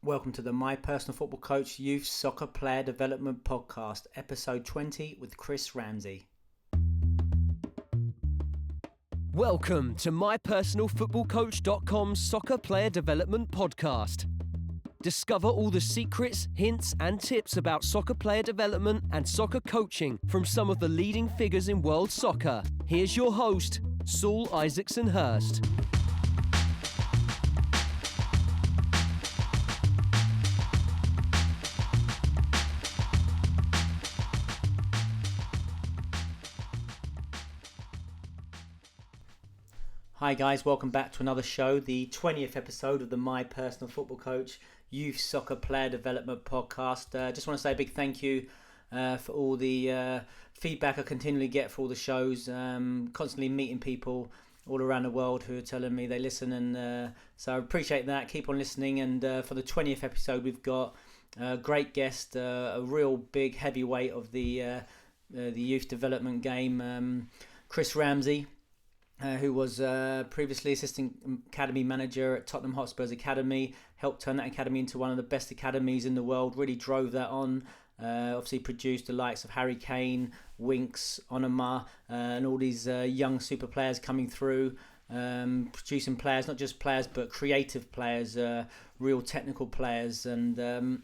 Welcome to the My Personal Football Coach Youth Soccer Player Development Podcast, episode 20 with Chris Ramsey. Welcome to MyPersonalFootballCoach.com Soccer Player Development Podcast. Discover all the secrets, hints and tips about soccer player development and soccer coaching from some of the leading figures in world soccer. Here's your host, Saul Isaacson-Hurst. Hi guys, welcome back to another show, the 20th episode of the My Personal Football Coach Youth Soccer Player Development Podcast. Just want to say a big thank you for all the feedback I continually get for all the shows. Constantly meeting people all around the world who are telling me they listen, and so I appreciate that. Keep on listening, and for the 20th episode we've got a great guest, a real big heavyweight of the youth development game, Chris Ramsey. Who was previously assistant academy manager at Tottenham Hotspur's academy, helped turn that academy into one of the best academies in the world, really drove that on, obviously produced the likes of Harry Kane, Winks, Onama, and all these young super players coming through, producing players, not just players but creative players, real technical players, and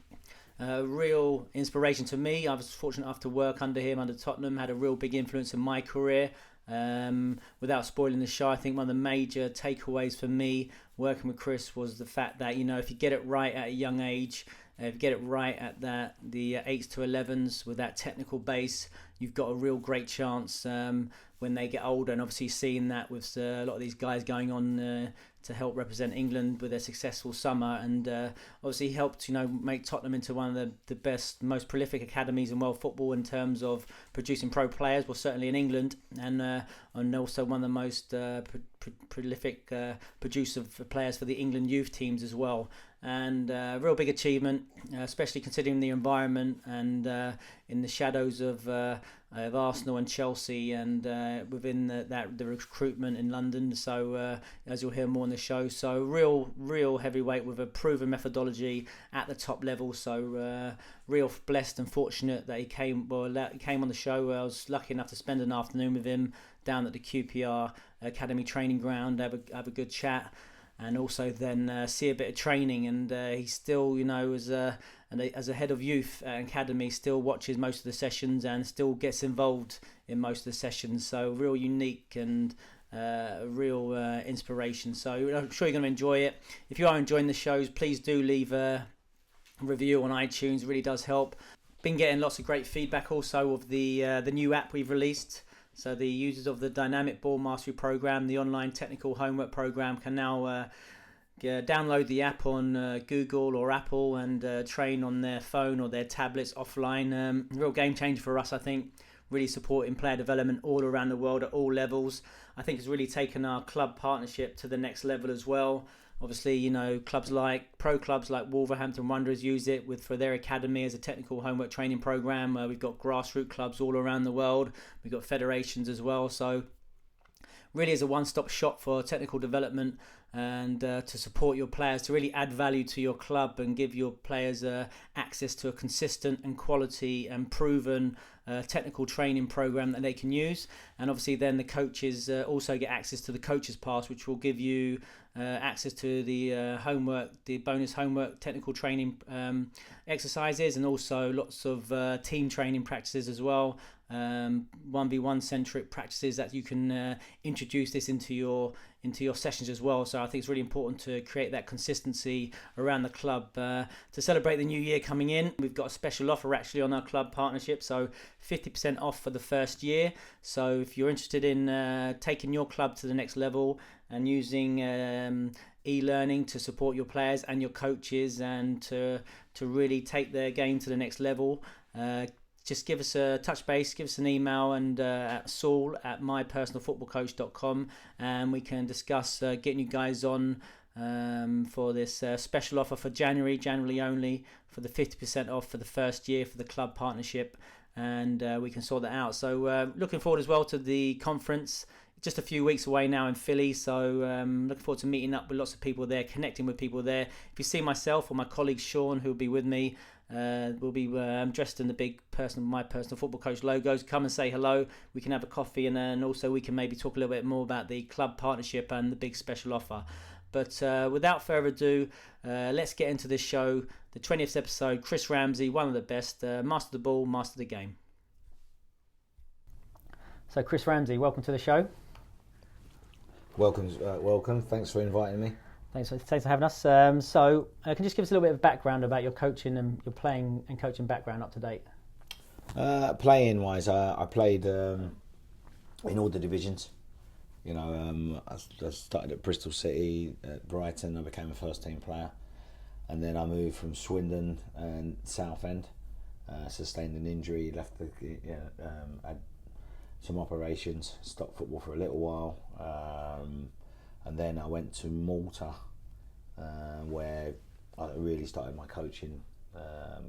real inspiration to me. I was fortunate enough to work under him, under Tottenham, had a real big influence in my career. Without spoiling the show, I think one of the major takeaways for me working with Chris was the fact that, you know, if you get it right at a young age, if you get it right at the 8s to 11s with that technical base, you've got a real great chance when they get older. And obviously seeing that with a lot of these guys going on to help represent England with their successful summer, and obviously helped, you know, make Tottenham into one of the best, most prolific academies in world football in terms of producing pro players, well certainly in England, and also one of the most prolific producer of players for the England youth teams as well. And a real big achievement, especially considering the environment and in the shadows of Arsenal and Chelsea, and within the recruitment in London. So as you'll hear more in the show, so real heavyweight with a proven methodology at the top level. So real blessed and fortunate that he came on the show. I was lucky enough to spend an afternoon with him down at the QPR Academy training ground, have a good chat, and also then see a bit of training. And he still, you know, as a head of youth at Academy, still watches most of the sessions and still gets involved in most of the sessions. So real unique and a real inspiration. So I'm sure you're going to enjoy it. If you are enjoying the shows, please do leave a review on iTunes. It really does help. Been getting lots of great feedback also of the new app we've released. So the users of the Dynamic Ball Mastery Program, the online technical homework program, can now download the app on Google or Apple and train on their phone or their tablets offline. Real game changer for us, I think. Really supporting player development all around the world at all levels. I think it's really taken our club partnership to the next level as well. Obviously, you know, pro clubs like Wolverhampton Wanderers use it for their academy as a technical homework training program. We've got grassroots clubs all around the world. We've got federations as well. So really is a one-stop shop for technical development and to support your players, to really add value to your club and give your players access to a consistent and quality and proven technical training program that they can use. And obviously then the coaches also get access to the coaches pass, which will give you access to the homework, the bonus homework technical training exercises, and also lots of team training practices as well, 1v1 centric practices that you can introduce this into your sessions as well. So I think it's really important to create that consistency around the club. To celebrate the new year coming in, we've got a special offer actually on our club partnership, so 50% off for the first year. So if you're interested in taking your club to the next level and using e-learning to support your players and your coaches, and to really take their game to the next level, just give us a touch base, give us an email, and at Saul at MyPersonalFootballCoach.com, and we can discuss getting you guys on for this special offer for January only, for the 50% off for the first year for the club partnership, and we can sort that out. So looking forward as well to the conference just a few weeks away now in Philly, so looking forward to meeting up with lots of people there, connecting with people there. If you see myself or my colleague Sean, who will be with me, we'll be dressed in the big My Personal Football Coach logos. Come and say hello. We can have a coffee, and then also we can maybe talk a little bit more about the club partnership and the big special offer. But without further ado, let's get into this show. The 20th episode, Chris Ramsey, one of the best, master the ball, master the game. So Chris Ramsey, welcome to the show. Welcome. Thanks for inviting me. Thanks for having us. Can you just give us a little bit of background about your coaching and your playing and coaching background up to date? Playing wise, I played in all the divisions. I started at Bristol City, at Brighton. I became a first team player, and then I moved from Swindon and Southend. Sustained an injury, left had some operations, stopped football for a little while, and then I went to Malta, where I really started my coaching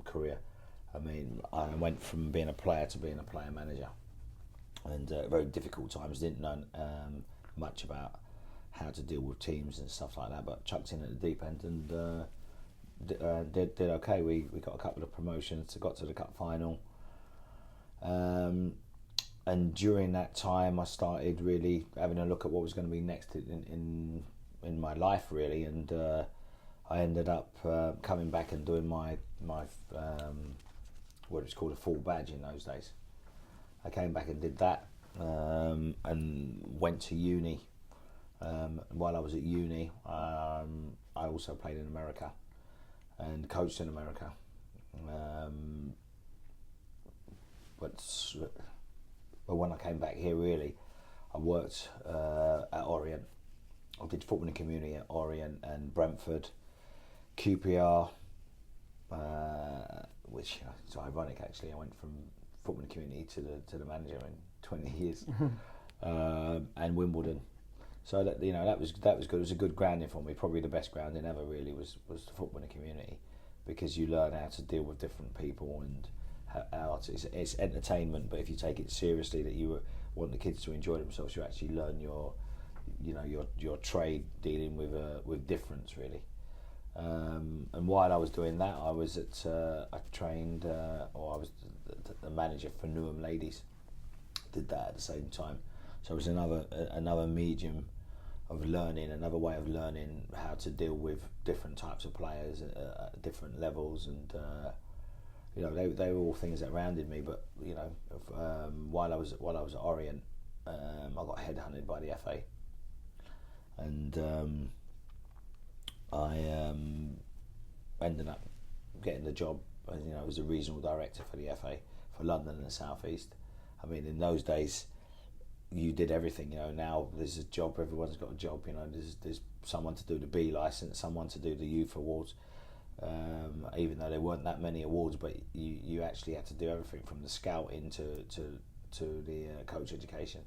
career. I mean, I went from being a player to being a player manager, and very difficult times. Didn't know much about how to deal with teams and stuff like that, but chucked in at the deep end and did okay. We got a couple of promotions, got to the cup final, and during that time I started really having a look at what was going to be next in my life, really, and I ended up coming back and doing my what was called a full badge in those days. I came back and did that, and went to uni. While I was at uni, I also played in America and coached in America. But when I came back here, really, I worked at Orient. I did football and community at Orient and Brentford, QPR, which is ironic actually. I went from football and community to the manager in 20 years, and Wimbledon. So that was good. It was a good grounding for me. Probably the best grounding ever. Really was the football and community, because you learn how to deal with different people and how it's entertainment. But if you take it seriously, that you want the kids to enjoy themselves, you actually learn your trade dealing with difference, really. And while I was doing that, I was I was the manager for Newham Ladies. Did that at the same time, so it was another medium of learning, another way of learning how to deal with different types of players at different levels, and they were all things that rounded me. But while I was at Orient, I got headhunted by the FA, and I ended up getting the job as a regional director for the FA for London and the South East. I mean, in those days, you did everything. Now there's a job. Everyone's got a job. There's someone to do the B license, someone to do the youth awards. Even though there weren't that many awards, but you actually had to do everything from the scouting to the coach education,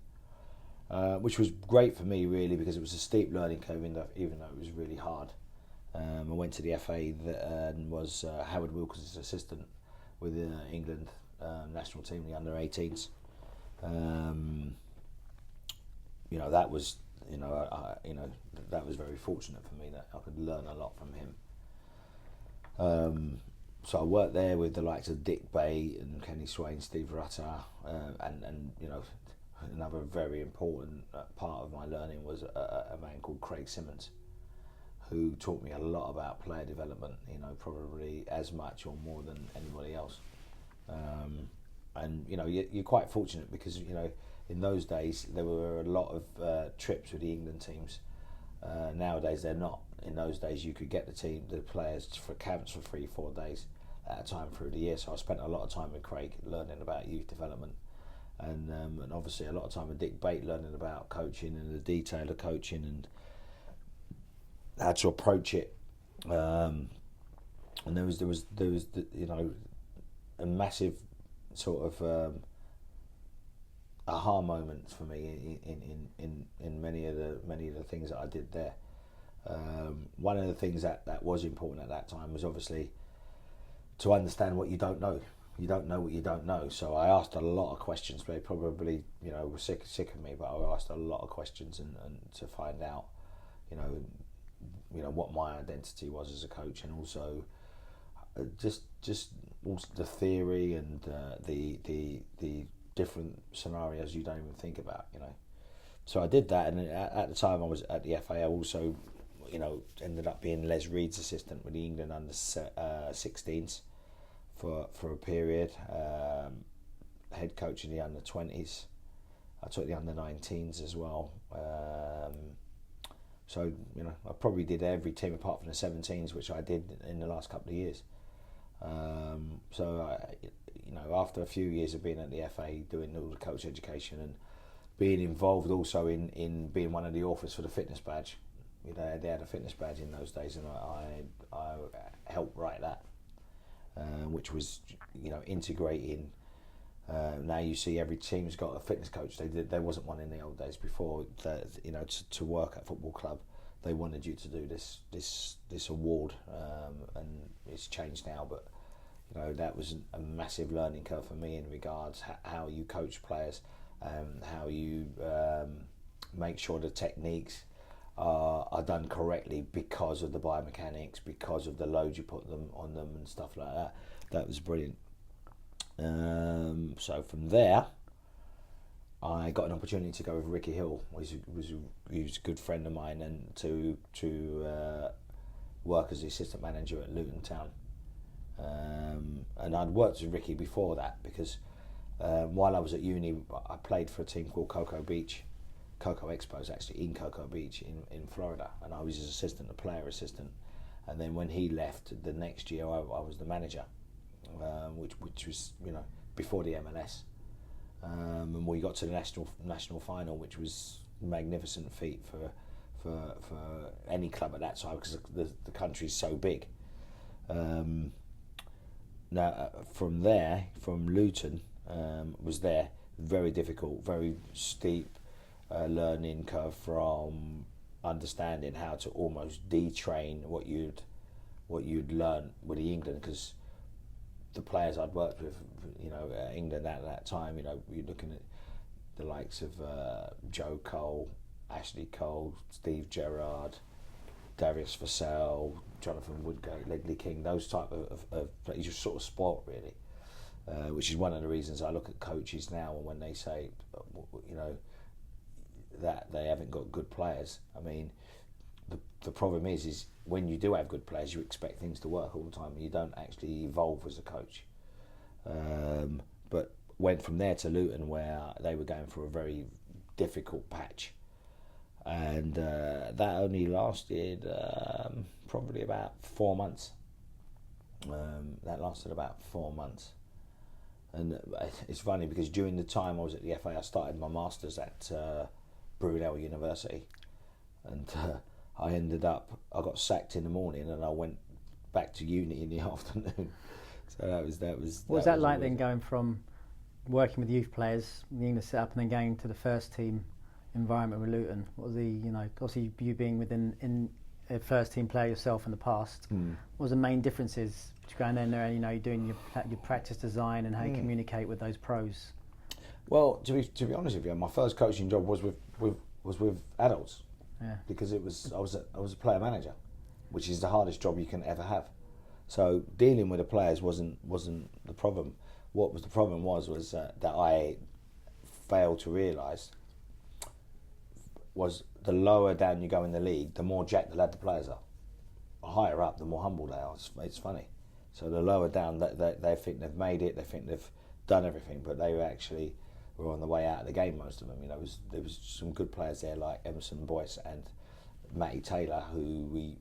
which was great for me, really, because it was a steep learning curve, even though it was really hard. I went to the FA and was Howard Wilkins' assistant with the England national team, the under-18s. That was that was very fortunate for me, that I could learn a lot from him. So I worked there with the likes of Dick Bay and Kenny Swain, Steve Rutter, and another very important part of my learning was a man called Craig Simmons, who taught me a lot about player development, probably as much or more than anybody else. And you're quite fortunate, because in those days there were a lot of trips with the England teams. Nowadays they're not. In those days you could get the players for camps for 3-4 days at a time through the year. So I spent a lot of time with Craig learning about youth development, and obviously a lot of time with Dick Bate learning about coaching and the detail of coaching and how to approach it. And there was a massive sort of aha moment for me in many of the things that I did there. One of the things that was important at that time was obviously to understand what you don't know. you don't know what you don't know. So I asked a lot of questions. They probably, were sick of me, but I asked a lot of questions and to find out, what my identity was as a coach, and also just also the theory and the different scenarios you don't even think about, So I did that, and at the time I was at the FA, I also, ended up being Les Reed's assistant with the England under 16s for a period, head coach in the under 20s. I took the under 19s as well. So I probably did every team apart from the 17s, which I did in the last couple of years. So after a few years of being at the FA, doing all the coach education and being involved also in being one of the authors for the fitness badge. They had a fitness badge in those days, and I helped write that, which was integrating. Now you see every team's got a fitness coach. There wasn't one in the old days before. To work at football club, they wanted you to do this award, and it's changed now. But that was a massive learning curve for me in regards how you coach players, how you make sure the techniques are done correctly because of the biomechanics, because of the load you put them on them and stuff like that. That was brilliant. So from there, I got an opportunity to go with Ricky Hill, he was a good friend of mine, and to work as the assistant manager at Luton Town. And I'd worked with Ricky before that because while I was at uni, I played for a team called Cocoa Expos, actually, in Cocoa Beach in Florida, and I was his assistant, a player assistant. And then when he left the next year, I was the manager, which was before the MLS. And we got to the national final, which was a magnificent feat for any club at that time because the country's so big. Now from there, from Luton, was there very difficult, very steep learning curve from understanding how to almost detrain what you'd learn with the England, because the players I'd worked with, England at that time, you're looking at the likes of Joe Cole, Ashley Cole, Steve Gerrard, Darius Vassell, Jonathan Woodgate, Ledley King, those type of you just sort of sport really, which is one of the reasons I look at coaches now and when they say, that they haven't got good players. I mean, the problem is when you do have good players, you expect things to work all the time, and you don't actually evolve as a coach. But went from there to Luton, where they were going for a very difficult patch, and that only lasted probably about 4 months. That lasted about 4 months. And it's funny because during the time I was at the FA, I started my masters at Brunel University, and I got sacked in the morning and I went back to uni in the afternoon. So that was. What was that like then, going from working with youth players, the England setup, and then going to the first team environment with Luton? What was the, obviously you being within a first team player yourself in the past, what was the main differences going in there and you're doing your practice design and how you communicate with those pros? Well, to be honest with you, my first coaching job was with adults. Yeah. Because I was a player manager, which is the hardest job you can ever have. So dealing with the players wasn't the problem. What was the problem was that I failed to realise was the lower down you go in the league, the more jacked the lad the players are. The higher up, the more humble they are. It's funny. So the lower down, they think they've made it, they think they've done everything, but they actually were on the way out of the game, most of them. There was some good players there like Emerson Boyce and Matty Taylor, who we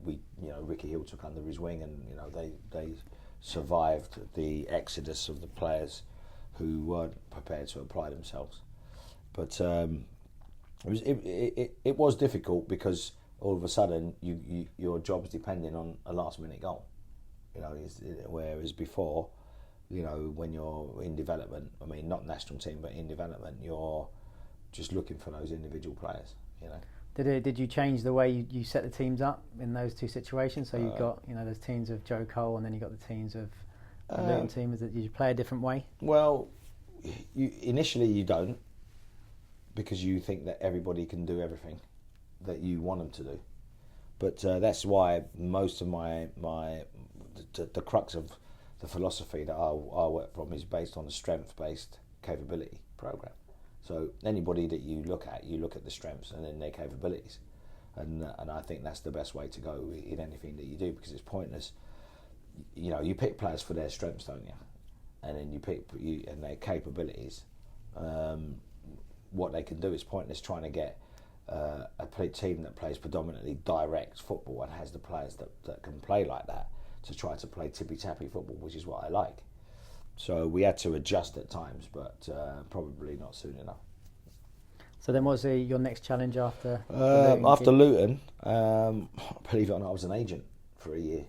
Ricky Hill took under his wing, and they survived the exodus of the players who weren't prepared to apply themselves. But it was difficult because all of a sudden your job's depending on a last minute goal. Whereas before, when you're in development, I mean, not national team, but in development, you're just looking for those individual players, Did you change the way you set the teams up in those two situations? So you've got, those teams of Joe Cole, and then you've got the teams of the Luton team? Did you play a different way? Well, initially you don't, because you think that everybody can do everything that you want them to do. But that's why most of the crux of the philosophy that I work from is based on a strength-based capability program. So anybody that you look at the strengths and then their capabilities, and I think that's the best way to go in anything that you do, because it's pointless. You know, you pick players for their strengths, don't you? And then you pick and their capabilities. What they can do is pointless trying to get a team that plays predominantly direct football and has the players that can play like that to try to play tippy-tappy football, which is what I like. So we had to adjust at times, but probably not soon enough. So then what was your next challenge after Luton? Believe it or not, I was an agent for a year.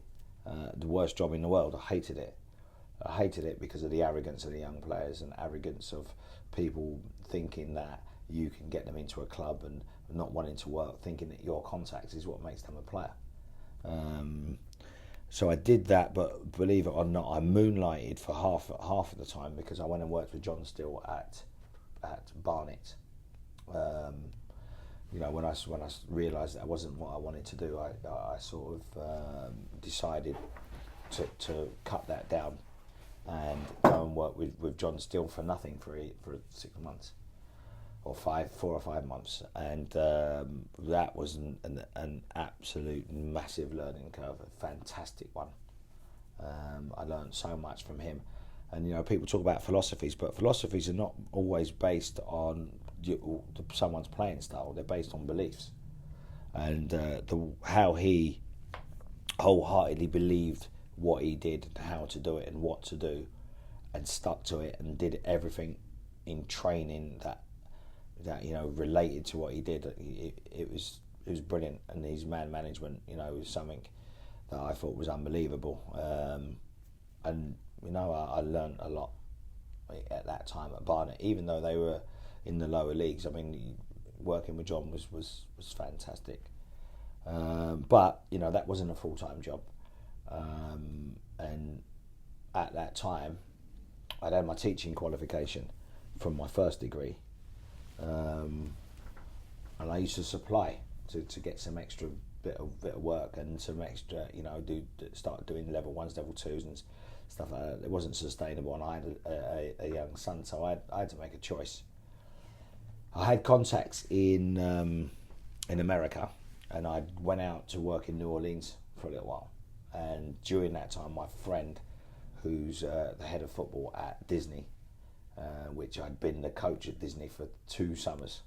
The worst job in the world. I hated it. I hated it because of the arrogance of the young players and arrogance of people thinking that you can get them into a club and not wanting to work, thinking that your contact is what makes them a player. So I did that, but believe it or not, I moonlighted for half of the time, because I went and worked with John Still at Barnet. You know, when I realised that wasn't what I wanted to do, I sort of decided to cut that down and go and work with John Still for nothing for 6 months or 4 or 5 months, and that was an absolute massive learning curve, a fantastic one. I learned so much from him, and you know, people talk about philosophies, but philosophies are not always based on someone's playing style. They're based on beliefs, and how he wholeheartedly believed what he did and how to do it and what to do, and stuck to it and did everything in training that you know related to what he did. It was brilliant, and his man management, you know, was something that I thought was unbelievable. And you know, I learned a lot at that time at Barnet, even though they were in the lower leagues. I mean, working with John was fantastic. But you know, that wasn't a full-time job. And at that time, I'd had my teaching qualification from my first degree, and I used to supply to get some extra bit of work and some extra, you know, start doing level 1s, level 2s and stuff like that. It wasn't sustainable, and I had a young son, so I had to make a choice. I had contacts in America, and I went out to work in New Orleans for a little while. And during that time, my friend, who's the head of football at Disney, which I'd been the coach at Disney for 2 summers,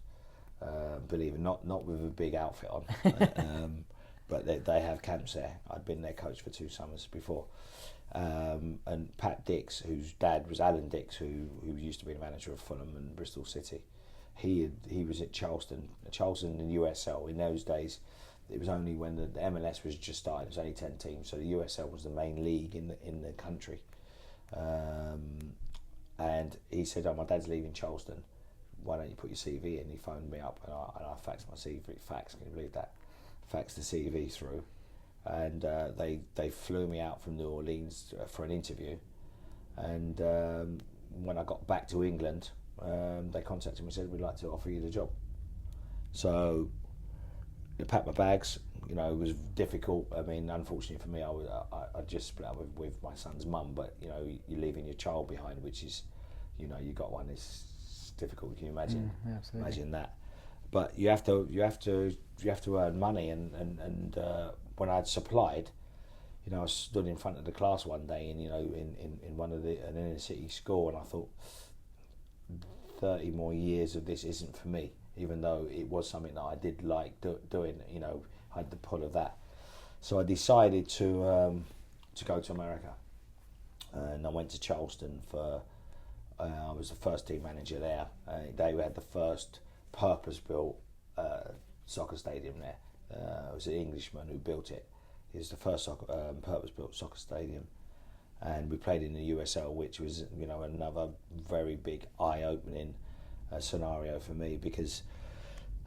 believe it, not with a big outfit on, but they have camps there. I'd been their coach for 2 summers before. And Pat Dix, whose dad was Alan Dix, who used to be the manager of Fulham and Bristol City, he was at Charleston in the USL. In those days, it was only when the MLS was just starting. It was only 10 teams, so the USL was the main league in the country. And he said, "Oh, my dad's leaving Charleston. Why don't you put your CV in?" He phoned me up, and I faxed my CV. Can you believe that? Faxed the CV through, and they flew me out from New Orleans for an interview. And when I got back to England, they contacted me and said, "We'd like to offer you the job." So I packed my bags. You know, it was difficult. I mean, unfortunately for me, I just split up with my son's mum. But you know, you're leaving your child behind, which is, you know, you got one. It's difficult. Can you imagine? Imagine that. But you have to earn money. And when I'd supplied, you know, I stood in front of the class one day, and you know, in one of an inner city school, and I thought, 30 more years of this isn't for me. Even though it was something that I did like doing, you know, I had the pull of that. So I decided to go to America, and I went to Charleston for. I was the first team manager there. They had the first purpose-built soccer stadium there. It was an Englishman who built it. It was the first purpose-built soccer stadium, and we played in the USL, which was, you know, another very big eye-opening scenario for me, because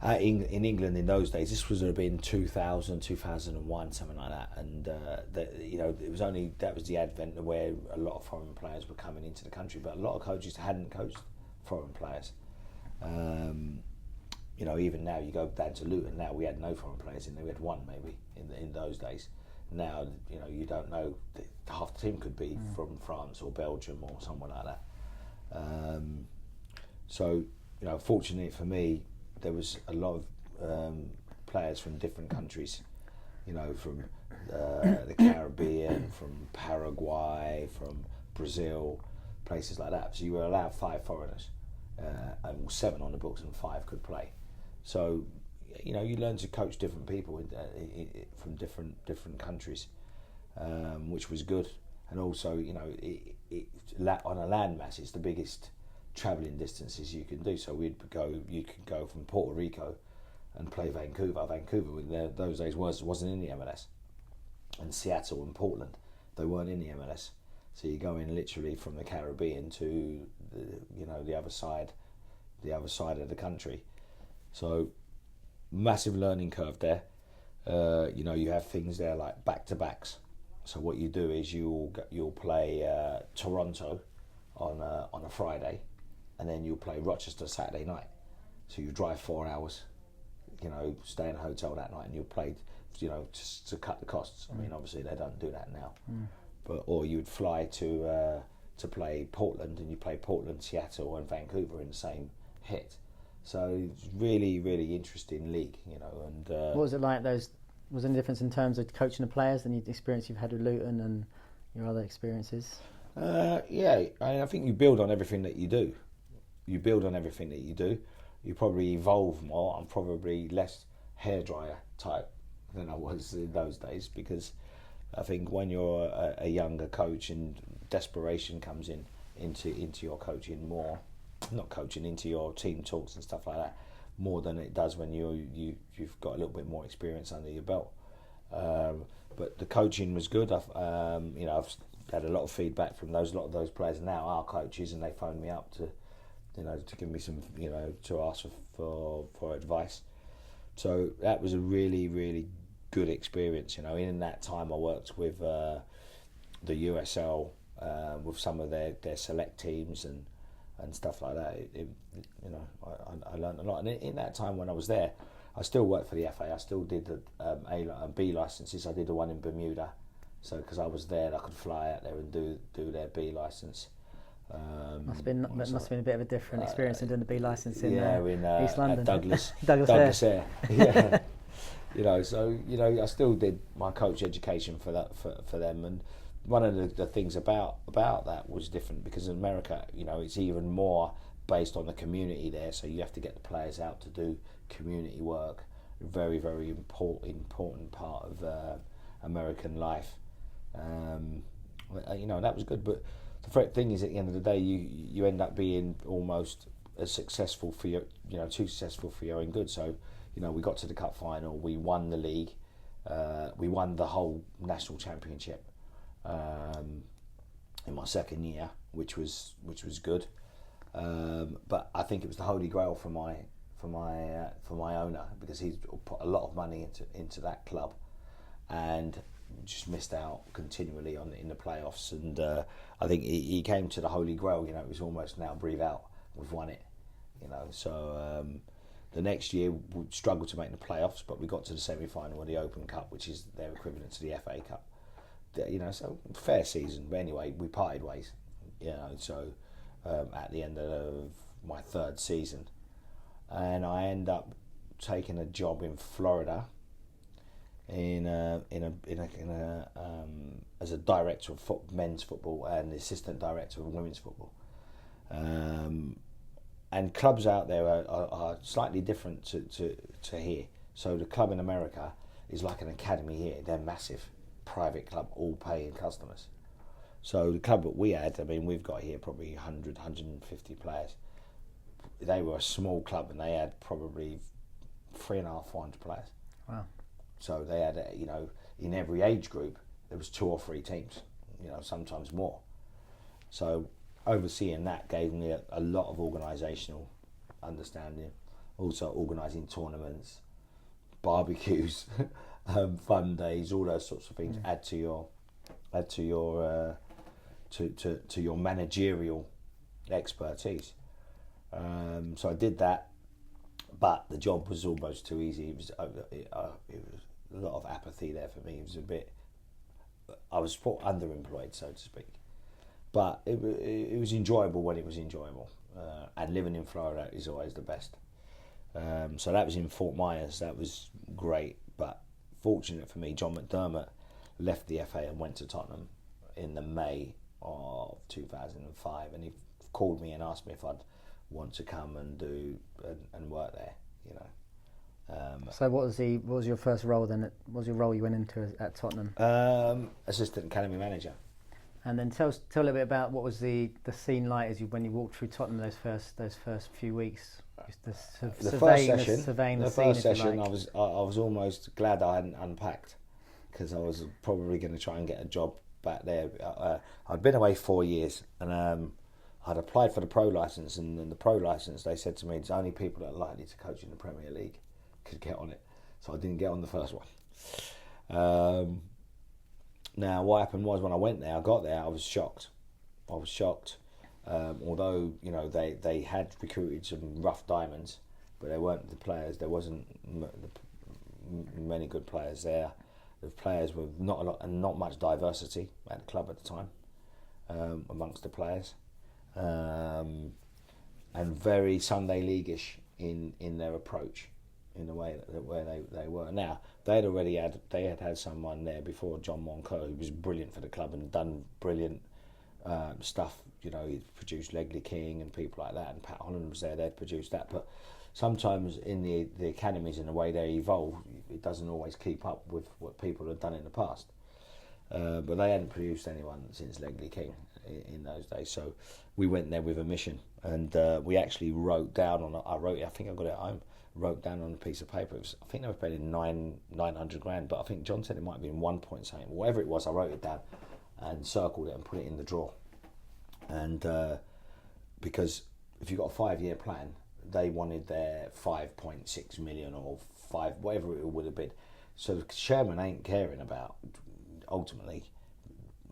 In England in those days, this was have been 2000, 2001, something like that, and it was only that was the advent of where a lot of foreign players were coming into the country, but a lot of coaches hadn't coached foreign players. Even now you go down to Luton. Now we had no foreign players in there. We had one maybe in those days. Now you don't know. Half the team could be from France or Belgium or someone like that. Fortunately for me, there was a lot of players from different countries, from the Caribbean, from Paraguay, from Brazil, places like that. So you were allowed 5 foreigners, and 7 on the books, and 5 could play. So, you learn to coach different people from different countries, which was good. And also, on a landmass, it's the biggest travelling distances you can do. So you could go from Puerto Rico and play Vancouver. Vancouver in those days wasn't in the MLS, and Seattle and Portland, they weren't in the MLS. So you're going literally from the Caribbean to the other side of the country. So massive learning curve there. You have things there like back-to-backs. So what you do is you'll play Toronto on a Friday, and then you'll play Rochester Saturday night. So you drive 4 hours, stay in a hotel that night, and you'll play, just to cut the costs. I mean, obviously they don't do that now, or you would fly to play Portland, and you play Portland, Seattle, and Vancouver in the same hit. So it's really, really interesting league, And what was it like? Was there any difference in terms of coaching the players than the experience you've had with Luton and your other experiences? I think you build on everything that you do. You probably evolve more. I'm probably less hairdryer type than I was in those days, because I think when you're a younger coach and desperation comes into your coaching more, not coaching, into your team talks and stuff like that, more than it does when you've got a little bit more experience under your belt. But the coaching was good. I've had a lot of feedback from a lot of those players now are coaches, and they phone me up to give me some, to ask for advice. So that was a really, really good experience. In that time I worked with the USL, with some of their select teams and stuff like that. I learned a lot. And in that time when I was there, I still worked for the FA. I still did the A and B licenses. I did the one in Bermuda. So because I was there, I could fly out there and do their B licence. Must have been a bit of a different experience than doing the B licence in East London. Douglas Air. Yeah. So I still did my coach education for them, and one of the things about that was different, because in America, it's even more based on the community there. So you have to get the players out to do community work. Very, very important part of American life. That was good, but the thing is, at the end of the day, you end up being almost as successful for your, too successful for your own good. So, we got to the cup final, we won the league, we won the whole national championship in my second year, which was good. But I think it was the holy grail for my owner, because he's put a lot of money into that club, and just missed out continually in the playoffs. And I think he came to the holy grail. It was almost now breathe out, we've won it. So the next year we struggled to make the playoffs, but we got to the semi-final of the Open Cup, which is their equivalent to the FA Cup. So fair season. But anyway, we parted ways. So at the end of my third season, and I end up taking a job in Florida as a director of men's football and the assistant director of women's football. And clubs out there are slightly different to here. So the club in America is like an academy here. They're massive, private club, all paying customers. So the club that we had, we've got here probably 100, 150 players. They were a small club, and they had probably 350, 400 players. Wow. So they had, in every age group, there was 2 or 3 teams, sometimes more. So overseeing that gave me a lot of organisational understanding, also organising tournaments, barbecues, fun days, all those sorts of things. Add to your to your managerial expertise. So I did that, but the job was almost too easy. It was a lot of apathy there for me. It was a bit. I was underemployed, so to speak, but it was enjoyable when it was enjoyable. And living in Florida is always the best. So that was in Fort Myers. That was great, but fortunate for me, John McDermott left the FA and went to Tottenham in the May of 2005, and he called me and asked me if I'd want to come and do and work there. You know. So what was your first role then? What was your role you went into at Tottenham? Assistant academy manager. And then tell a little bit about what was the scene like when you walked through Tottenham those first few weeks. The first session, like. I was almost glad I hadn't unpacked, because I was probably going to try and get a job back there. I'd been away 4 years, and I'd applied for the pro license, and in the pro license they said to me it's only people that are likely to coach in the Premier League could get on it, so I didn't get on the first one. Now what happened was, when I went there, I got there, I was shocked. Although they had recruited some rough diamonds, but they weren't the players. There wasn't many good players there. The players were not a lot, and not much diversity at the club at the time amongst the players, and very Sunday League-ish in their approach, in the way that where they were. Now they had someone there before, John Monco, who was brilliant for the club and done brilliant stuff. You know, he produced Legley King and people like that, and Pat Holland was there. They'd produced that, but sometimes in the academies and the way they evolve, it doesn't always keep up with what people have done in the past. But they hadn't produced anyone since Legley King in those days. So we went there with a mission, and we actually wrote down on. I think I got it at home. Wrote down on a piece of paper. I think they were paying 900 grand, but I think John said it might have been 1 point something. Whatever it was, I wrote it down and circled it and put it in the drawer. And because if you've got a 5-year plan, they wanted their 5.6 million or whatever it would have been. So the chairman ain't caring about ultimately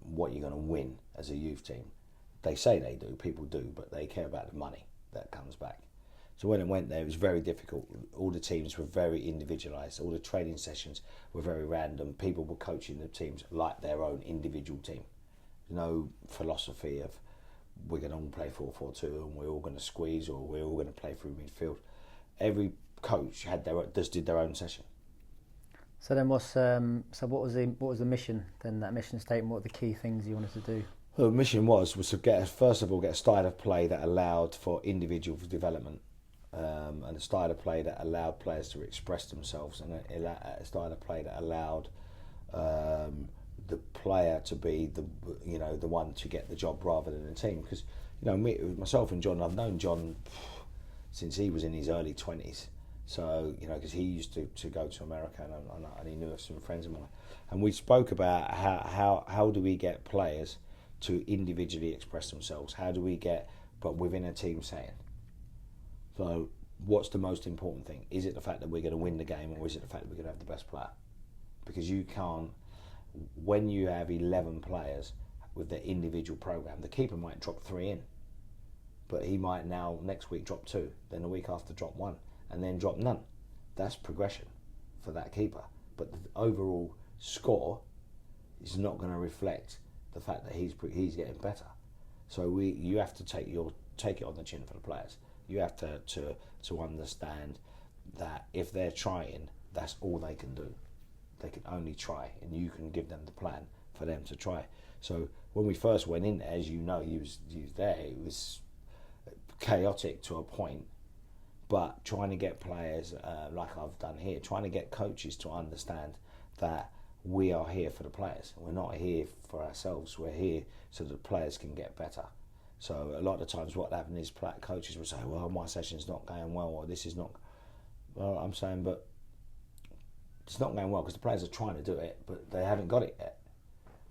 what you're going to win as a youth team. They say they do, people do, but they care about the money that comes back. So when it went there, it was very difficult. All the teams were very individualised. All the training sessions were very random. People were coaching the teams like their own individual team. No philosophy of we're going to all play 4-4-2 and we're all going to squeeze, or we're all going to play through midfield. Every coach had did their own session. So then, what was the mission then? That mission statement. What were the key things you wanted to do? Well, the mission was to get a style of play that allowed for individual development, and a style of play that allowed players to express themselves, and a style of play that allowed the player to be the one to get the job rather than the team. Because myself and John, I've known John since he was in his early 20s. So because he used to go to America, and he knew of some friends of mine, and we spoke about how do we get players to individually express themselves? How do we get, but within a team setting? So what's the most important thing? Is it the fact that we're going to win the game, or is it the fact that we're going to have the best player? Because you can't, when you have 11 players with their individual program, the keeper might drop 3 in, but he might now next week drop 2, then the week after drop 1, and then drop none. That's progression for that keeper. But the overall score is not going to reflect the fact that he's getting better. So you have to take it on the chin for the players. You have to understand that if they're trying, that's all they can do. They can only try, and you can give them the plan for them to try. So when we first went in there, as you know, you was there, it was chaotic to a point, but trying to get players, like I've done here, trying to get coaches to understand that we are here for the players. We're not here for ourselves. We're here so that players can get better. So a lot of times what happens is coaches will say, well, my session's not going well, or this is not... Well, I'm saying, but it's not going well because the players are trying to do it, but they haven't got it yet.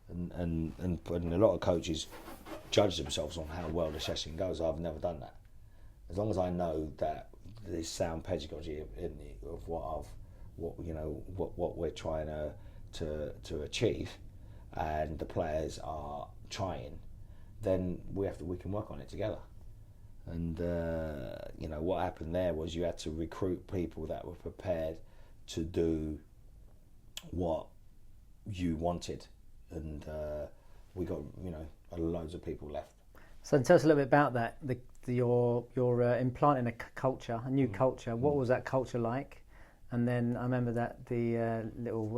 And a lot of coaches judge themselves on how well the session goes. I've never done that. As long as I know that there's sound pedagogy of what we're trying to achieve, and the players are trying, then we can work on it together. And what happened there was you had to recruit people that were prepared to do what you wanted, and we got loads of people left. So tell us a little bit about that. You're implanting a new culture. What was that culture like? And then I remember that the little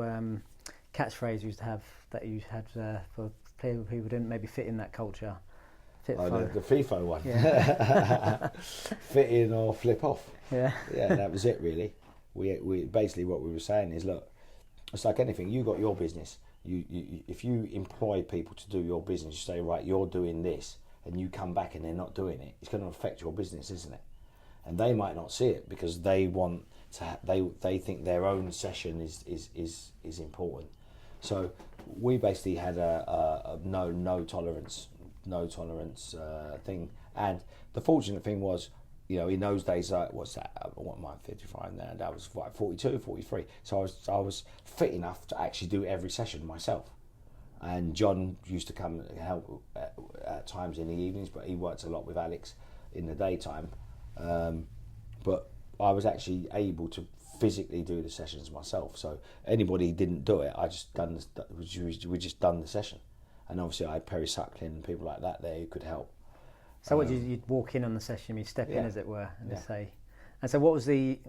catchphrase you used to have that you had for people who didn't maybe fit in that culture. The FIFO one. Yeah. Fit in or flip off. Yeah. Yeah, that was it really. We basically what we were saying is, look, it's like anything. You got your business. You if you employ people to do your business, you say, right, you're doing this, and you come back and they're not doing it. It's going to affect your business, isn't it? And they might not see it because they want to. They think their own session is important. So we basically had a no tolerance thing. And the fortunate thing was, in those days, what's that? What am I, 55 now? That was like 42, 43. So I was fit enough to actually do every session myself. And John used to come and help at times in the evenings, but he worked a lot with Alex in the daytime. But I was actually able to physically do the sessions myself. So anybody who didn't do it, we just done the session. And obviously I had Perry Suckling and people like that there who could help. So you'd walk in on the session, you'd step in, as it were, and Yeah. say. And so what was the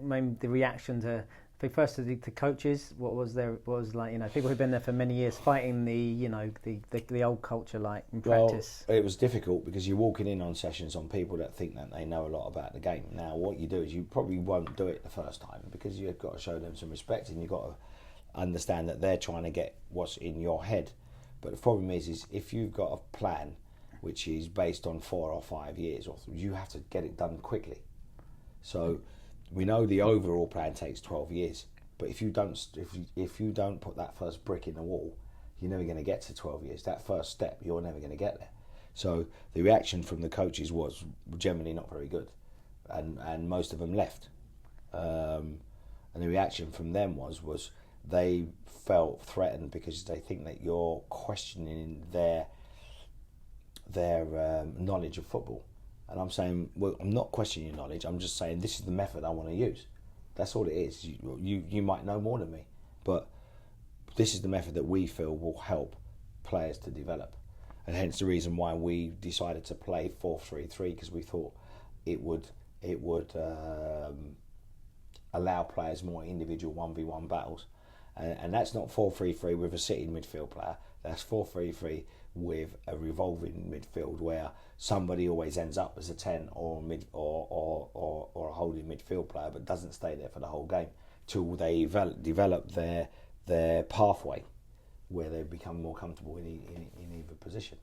reaction to, first to the coaches? What was like, people who've been there for many years fighting the old culture, like in practice? Well, it was difficult because you're walking in on sessions on people that think that they know a lot about the game. Now what you do is you probably won't do it the first time because you've got to show them some respect and you've got to understand that they're trying to get what's in your head. But the problem is if you've got a plan which is based on 4 or 5 years, you have to get it done quickly. So we know the overall plan takes 12 years, but if you don't put that first brick in the wall, you're never going to get to 12 years. That first step, you're never going to get there. So the reaction from the coaches was generally not very good, and most of them left. And the reaction from them was they felt threatened because they think that you're questioning their knowledge of football. And I'm saying, well, I'm not questioning your knowledge. I'm just saying this is the method I want to use. That's all it is. You might know more than me, but this is the method that we feel will help players to develop. And hence the reason why we decided to play 4-3-3, because we thought it would allow players more individual 1v1 battles. And that's not 4-3-3 with a sitting midfield player. That's 4-3-3 with a revolving midfield where somebody always ends up as a 10 or a holding midfield player, but doesn't stay there for the whole game till they develop their pathway where they become more comfortable in either position.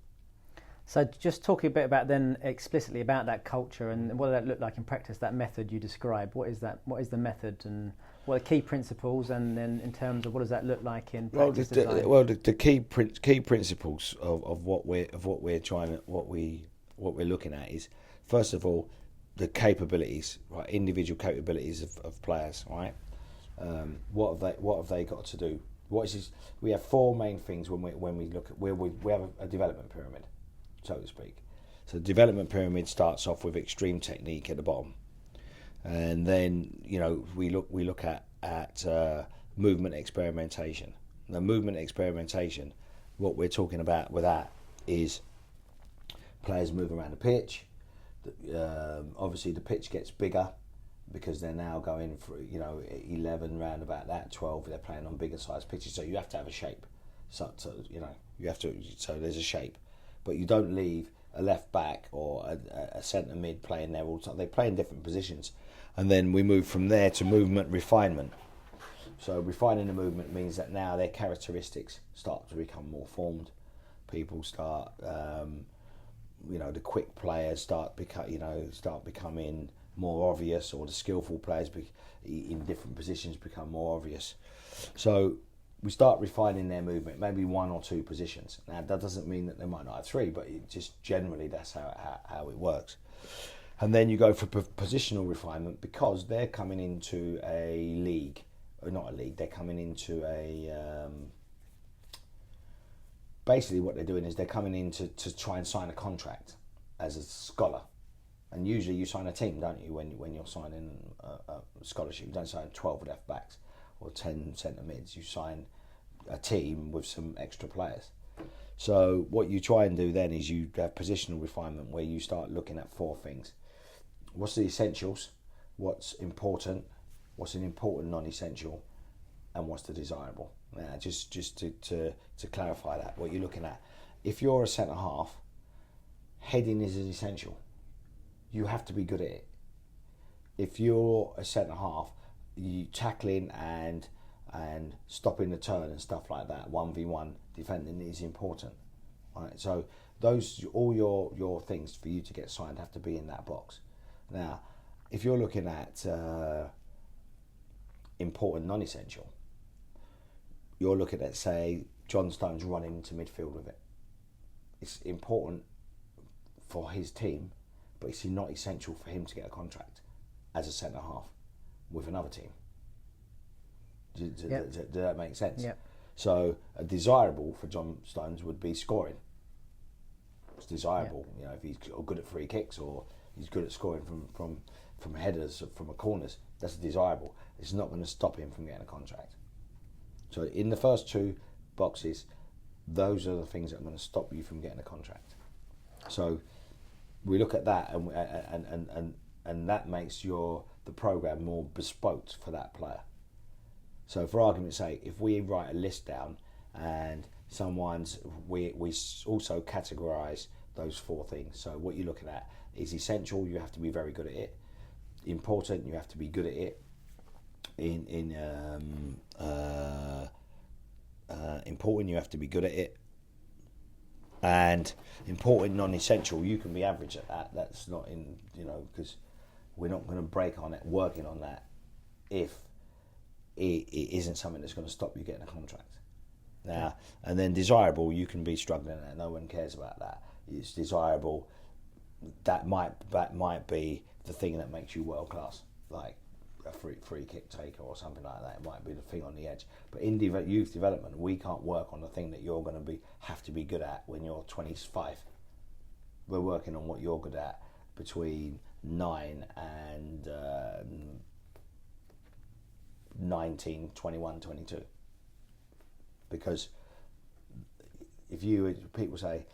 So just talking a bit about then explicitly about that culture and what did that look like in practice, that method you described. What is that? What is the method and what are the key principles, and then in terms of what does that look like in practice design? The key principles of what we're looking at is, first of all, the capabilities, right? Individual capabilities of players, right? What have they got to do? We have 4 main things when we look at we have a development pyramid, so to speak. So the development pyramid starts off with extreme technique at the bottom, and then we look at movement experimentation. The movement experimentation, what we're talking about with that is players move around the pitch. Obviously the pitch gets bigger because they're now going for 11 round about that 12. They're playing on bigger size pitches, so you have to have a shape. So there's a shape, but you don't leave a left back or a centre mid playing there all the time. They play in different positions, and then we move from there to movement refinement. So refining the movement means that now their characteristics start to become more formed. People start, the quick players start becoming more obvious, or the skillful players in different positions become more obvious. So we start refining their movement, maybe 1 or 2 positions. Now that doesn't mean that they might not have 3, but just generally that's how it works. And then you go for positional refinement, because they're coming into a league, or not a league, they're coming into a... basically what they're doing is they're coming in to try and sign a contract as a scholar. And usually you sign a team, don't you, when you're signing a scholarship. You don't sign 12 left backs or 10 centre mids. You sign a team with some extra players. So what you try and do then is you have positional refinement, where you start looking at 4 things. What's the essentials? What's important? What's an important non-essential? And what's the desirable? Now, just to clarify that, what you're looking at. If you're a centre half, heading is an essential. You have to be good at it. If you're a centre half, you tackling and stopping the turn and stuff like that, 1v1 defending is important. Right? So those, all your things for you to get signed have to be in that box. Now, if you're looking at important non-essential, you're looking at, say, John Stones running into midfield with it. It's important for his team, but it's not essential for him to get a contract as a centre half with another team. Does that make sense? Yep. So a desirable for John Stones would be scoring. It's desirable, you know, if he's good at free kicks or he's good at scoring from headers, from corners. That's desirable. It's not going to stop him from getting a contract. So in the first 2 boxes, those are the things that are going to stop you from getting a contract. So we look at that, and that makes the program more bespoke for that player. So for argument's sake, if we write a list down and we also categorise those 4 things. So what you're looking at is essential, you have to be very good at it. Important, you have to be good at it. Important, you have to be good at it. And important, non-essential, you can be average at that. That's not in, because we're not going to break on it, working on that, if it isn't something that's going to stop you getting a contract. Now, and then desirable, you can be struggling at it. No one cares about that. It's desirable. That might be the thing that makes you world class, like a free kick taker or something like that. It might be the thing on the edge. But in youth development, we can't work on the thing that you're going to have to be good at when you're 25. We're working on what you're good at between 9 and 19, 21, 22. Because people say,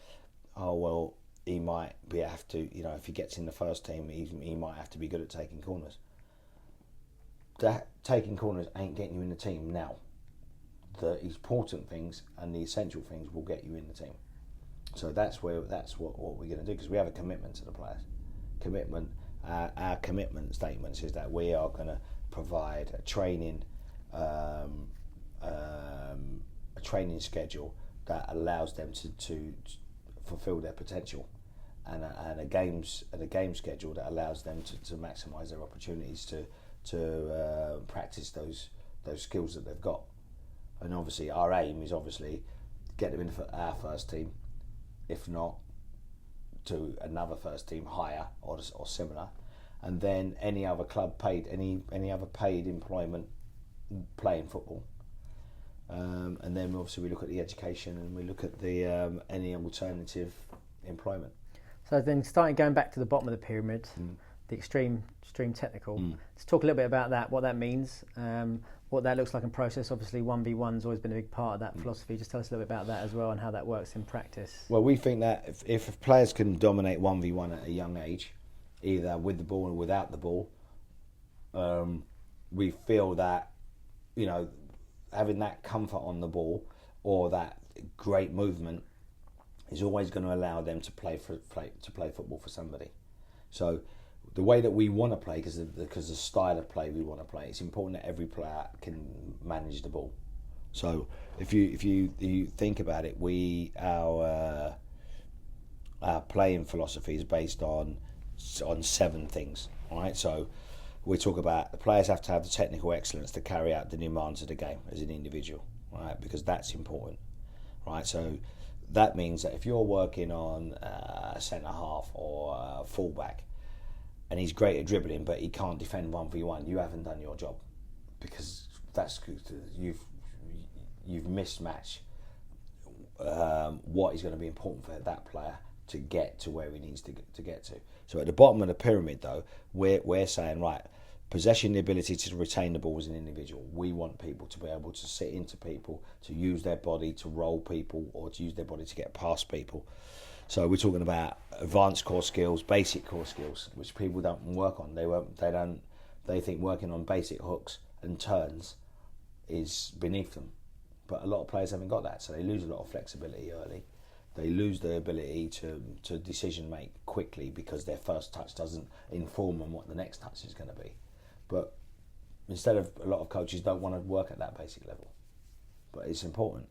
oh well, he might have to, if he gets in the first team, he might have to be good at taking corners. That taking corners ain't getting you in the team now. The important things and the essential things will get you in the team. So that's what we're going to do, because we have a commitment to the players. Our commitment statements is that we are going to provide a training schedule that allows them to fulfil their potential, and a game schedule that allows them to maximise their opportunities to practice those skills that they've got. And obviously our aim is get them into our first team, if not to another first team higher or similar, and then any other club paid any other paid employment playing football. And then obviously we look at the education, and we look at the any alternative employment. So then going back to the bottom of the pyramid, the extreme technical. Let's talk a little bit about that, what that means, what that looks like in process. Obviously 1v1's always been a big part of that philosophy. Just tell us a little bit about that as well, and how that works in practice. Well, we think that if players can dominate 1v1 at a young age, either with the ball or without the ball, we feel that, having that comfort on the ball or that great movement is always going to allow them to play football for somebody. So the way that we want to play, because the style of play we want to play, it's important that every player can manage the ball. So if you think about it, our playing philosophy is based on 7 things. All right, so we talk about the players have to have the technical excellence to carry out the demands of the game as an individual, right? Because that's important, right? So that means that if you're working on a centre half or a fullback, and he's great at dribbling, but he can't defend 1v1, you haven't done your job, because you've mismatched what is going to be important for that player to get to where he needs to get to. So at the bottom of the pyramid, though, we're saying, right, possession, the ability to retain the ball as an individual. We want people to be able to sit into people, to use their body to roll people, or to use their body to get past people. So we're talking about advanced core skills, basic core skills, which people don't work on. They think working on basic hooks and turns is beneath them. But a lot of players haven't got that, so they lose a lot of flexibility early. They lose the ability to decision make quickly because their first touch doesn't inform them what the next touch is going to be. But instead of, a lot of coaches don't want to work at that basic level. But it's important.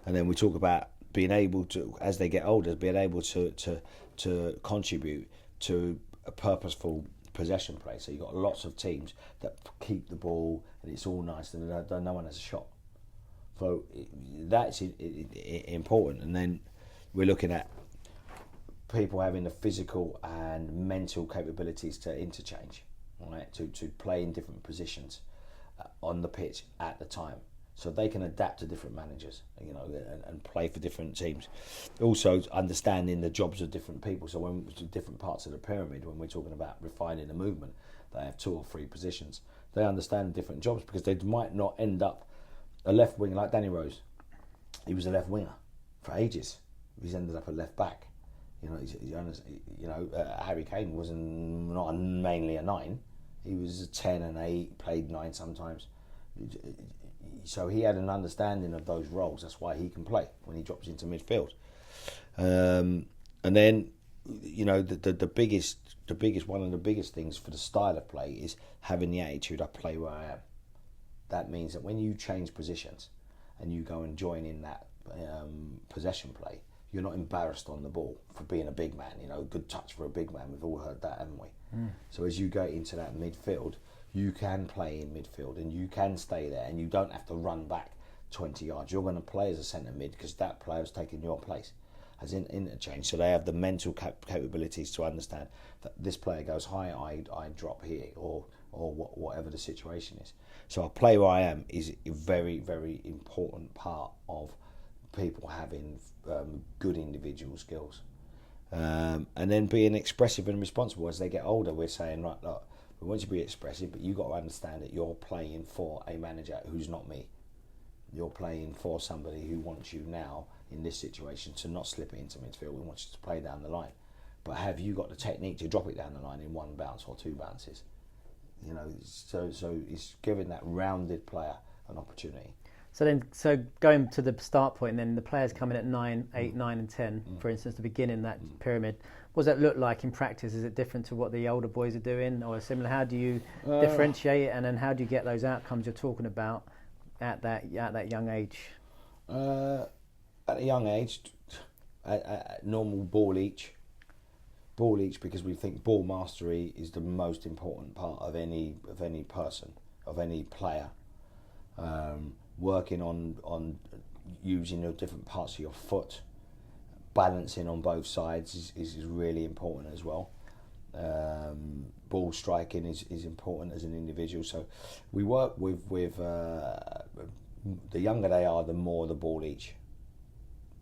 And then we talk about being able to, as they get older, being able to contribute to a purposeful possession play. So you've got lots of teams that keep the ball and it's all nice and no one has a shot. So that's important. And then we're looking at people having the physical and mental capabilities to interchange, right? To play in different positions on the pitch at the time, so they can adapt to different managers, and play for different teams. Also, understanding the jobs of different people. So when different parts of the pyramid, when we're talking about refining the movement, they have 2 or 3 positions. They understand different jobs because they might not end up a left winger like Danny Rose. He was a left winger for ages. He's ended up a left back. Harry Kane was not mainly a 9. He was a 10 and 8, played 9 sometimes. So he had an understanding of those roles. That's why he can play when he drops into midfield. And then, the biggest one of the biggest things for the style of play is having the attitude, I play where I am. That means that when you change positions and you go and join in that possession play, you're not embarrassed on the ball for being a big man. Good touch for a big man. We've all heard that, haven't we? So as you go into that midfield, you can play in midfield and you can stay there and you don't have to run back 20 yards. You're going to play as a centre mid because that player's taking your place as in interchange. So they have the mental capabilities to understand that this player goes high, I drop here, or whatever the situation is. So I play where I am is a very, very important part of people having good individual skills. And then being expressive and responsible as they get older. We're saying, right, look, we want you to be expressive, but you've got to understand that you're playing for a manager who's not me. You're playing for somebody who wants you now in this situation to not slip it into midfield. We want you to play down the line. But have you got the technique to drop it down the line in 1 bounce or 2 bounces? So it's giving that rounded player an opportunity. So going to the start point, and then the players coming at 9, 8, 9 and 10, for instance, to begin in that pyramid. What does that look like in practice? Is it different to what the older boys are doing, or similar? How do you differentiate, and then how do you get those outcomes you're talking about at that young age? At a young age, at normal ball each, because we think ball mastery is the most important part of any person, of any player. Working on using the different parts of your foot, balancing on both sides is really important as well. Ball striking is important as an individual. So we work with the younger they are, the more the ball each,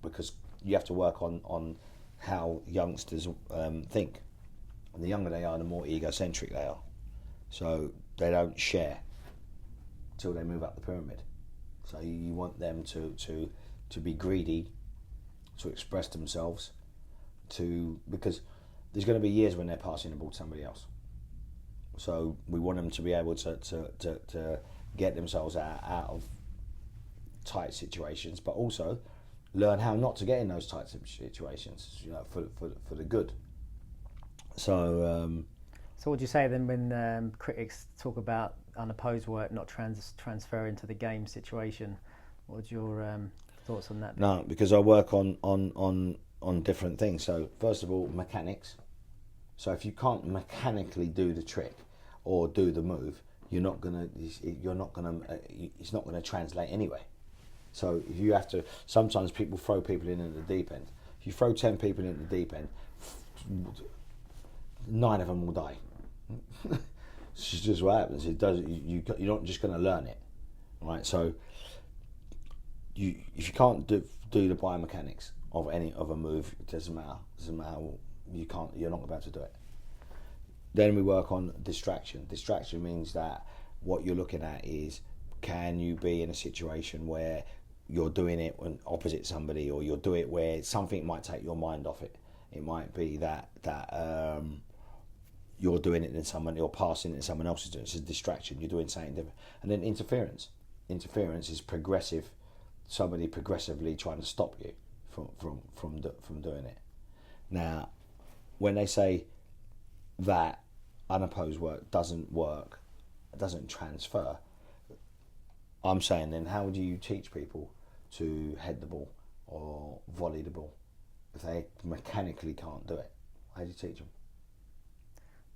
because you have to work on how youngsters think. And the younger they are, the more egocentric they are. So they don't share till they move up the pyramid. So you want them to be greedy, to express themselves, because there's going to be years when they're passing the ball to somebody else. So we want them to be able to get themselves out of tight situations, but also learn how not to get in those types of situations, for the good. So what do you say then when critics talk about unopposed work not transferring to the game situation? What's your thoughts on that? No, because I work on different things. So first of all, mechanics. So if you can't mechanically do the trick or do the move, it's not gonna translate anyway. So if you have to, sometimes people throw people in at the deep end. If you throw 10 people in at the deep end, 9 of them will die. It's just what happens. It does. You're not just going to learn it, right? So, if you can't do the biomechanics of a move, it doesn't matter. You can't. You're not about to do it. Then we work on distraction. Distraction means that what you're looking at is, can you be in a situation where you're doing it when opposite somebody, or you'll do it where something might take your mind off it. It might be that you're doing it and someone, you're passing it and someone else is doing it. It's a distraction. You're doing something different. And then interference. Interference is progressive. Somebody progressively trying to stop you from doing it. Now, when they say that unopposed work, doesn't transfer, I'm saying then how do you teach people to head the ball or volley the ball if they mechanically can't do it? How do you teach them?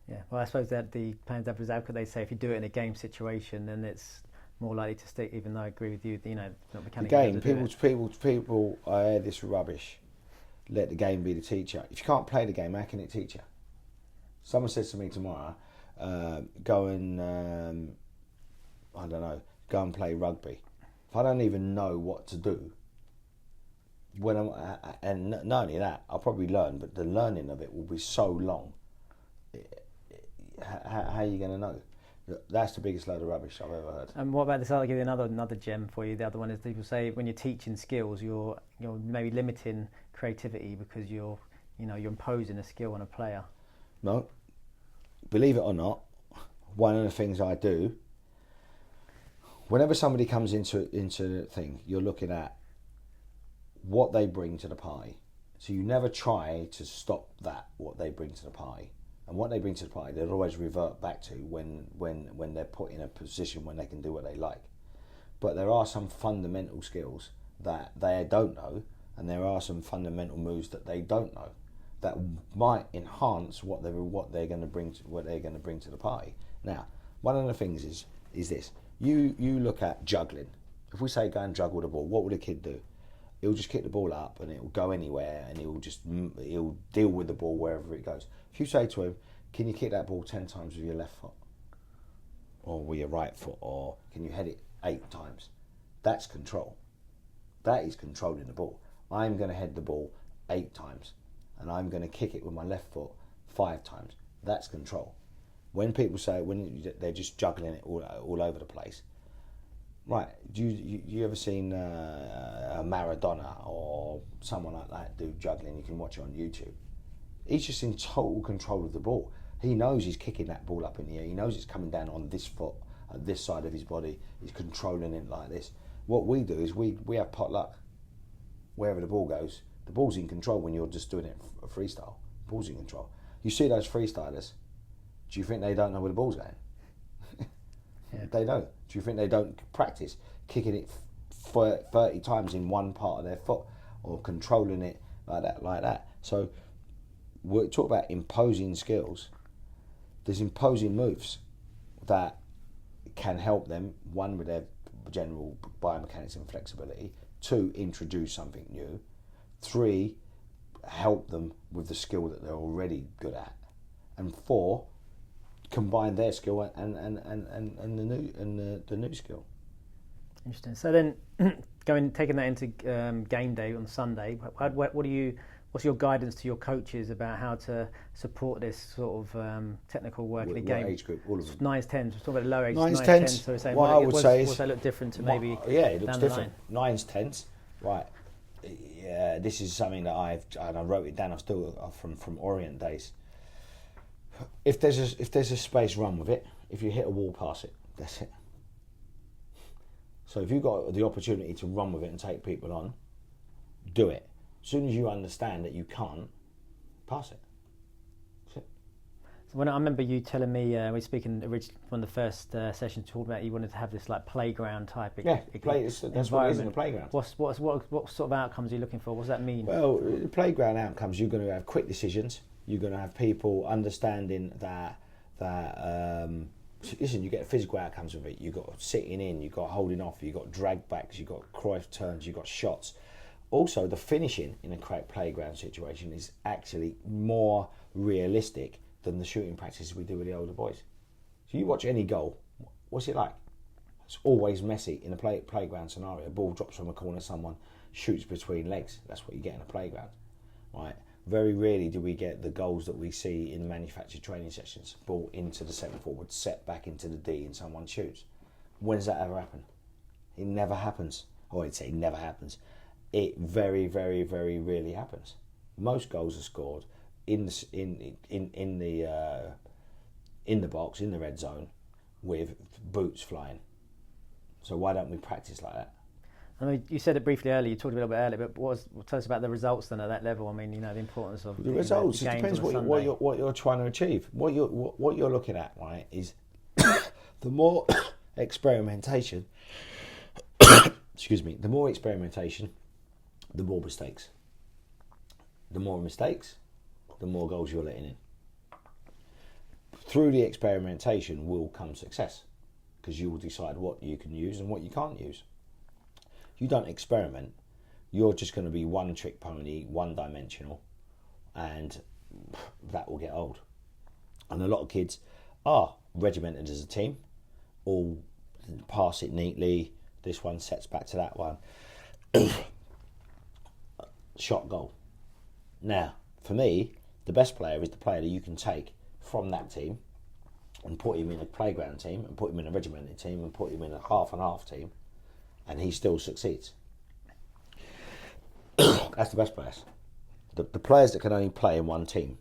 Yeah, well, I suppose that the playing devil's advocate, they say if you do it in a game situation, then it's more likely to stick. Even though I agree with you, not mechanically. The game, people. I hear this rubbish. Let the game be the teacher. If you can't play the game, how can it teach you? Someone says to me tomorrow, go and go and play rugby. If I don't even know what to do, and not only that, I'll probably learn, but the learning of it will be so long. How are you going to know? That's the biggest load of rubbish I've ever heard. And what about this? I'll give you another gem for you. The other one is people say when you're teaching skills, you're maybe limiting creativity because you're imposing a skill on a player. No, believe it or not, one of the things I do, whenever somebody comes into the thing, you're looking at what they bring to the party. So you never try to stop what they bring to the party. And what they bring to the party, they'll always revert back to when they're put in a position when they can do what they like. But there are some fundamental skills that they don't know, and there are some fundamental moves that they don't know that might enhance what they're going to bring to the party. Now, one of the things is this: you look at juggling. If we say go and juggle the ball, what would a kid do? He'll just kick the ball up and it'll go anywhere, and he'll deal with the ball wherever it goes. If you say to him, can you kick that ball 10 times with your left foot or with your right foot, or can you head it 8 times? That's control. That is controlling the ball. I'm going to head the ball 8 times and I'm going to kick it with my left foot 5 times. That's control. When people say, when they're just juggling it all over the place, right? You ever seen a Maradona or someone like that do juggling? You can watch it on YouTube. He's just in total control of the ball. He knows he's kicking that ball up in the air. He knows it's coming down on this foot, at this side of his body. He's controlling it like this. What we do is we have potluck. Wherever the ball goes, the ball's in control when you're just doing it freestyle. The ball's in control. You see those freestylers, do you think they don't know where the ball's going? Yeah. They don't. Do you think they don't practice kicking it 30 times in one part of their foot, or controlling it like that? So we talk about imposing skills. There's imposing moves that can help them, one, with their general biomechanics and flexibility, 2, introduce something new, 3, help them with the skill that they're already good at, and 4, combine their skill and the new skill. Interesting. So then, taking that into game day on Sunday, what's your guidance to your coaches about how to support this sort of technical work in the game? What age group? All of them. 9s, 10s. We're talking about the lower age. 9s, 10s. So we're saying, what I would say is, does that look different to maybe? Yeah, it looks down different. 9s, 10s. Right. Yeah, this is something that I wrote it down. I'm still from Orient days. If there's a space, run with it. If you hit a wall, pass it. That's it. So if you've got the opportunity to run with it and take people on, do it. As soon as you understand that you can't, pass it. That's it. So when I remember you telling me, we were speaking originally from the first session, talking about you wanted to have this like playground type that's what it is in a playground. What sort of outcomes are you looking for? What does that mean? Well, the playground outcomes, you're going to have quick decisions. You're going to have people understanding that listen, you get physical outcomes of it. You've got sitting in, you've got holding off, you've got drag backs, you've got Cruyff turns, you've got shots. Also, the finishing in a playground situation is actually more realistic than the shooting practices we do with the older boys. So you watch any goal, what's it like? It's always messy in a playground scenario. A ball drops from a corner, someone shoots between legs. That's what you get in a playground, right? Very rarely do we get the goals that we see in manufactured training sessions. Ball into the centre forward, set back into the D, and someone shoots. When does that ever happen? It never happens. Or I'd say it never happens. It very, very, very rarely happens. Most goals are scored in the box, in the red zone, with boots flying. So why don't we practice like that? I mean, you said it briefly earlier. You talked a little bit earlier, but tell us about the results then at that level. I mean, the importance of the results. The it depends what you're trying to achieve. What you're looking at, right, is the more experimentation. Excuse me. The more experimentation, the more mistakes. The more mistakes, the more goals you're letting in. Through the experimentation will come success, because you will decide what you can use and what you can't use. You don't experiment, you're just going to be one trick pony, one dimensional, and that will get old. And a lot of kids are regimented as a team, all pass it neatly, this one sets back to that one, shot goal. Now, for me, the best player is the player that you can take from that team and put him in a playground team and put him in a regimented team and put him in a half and half team, and he still succeeds. That's the best players. The players that can only play in one team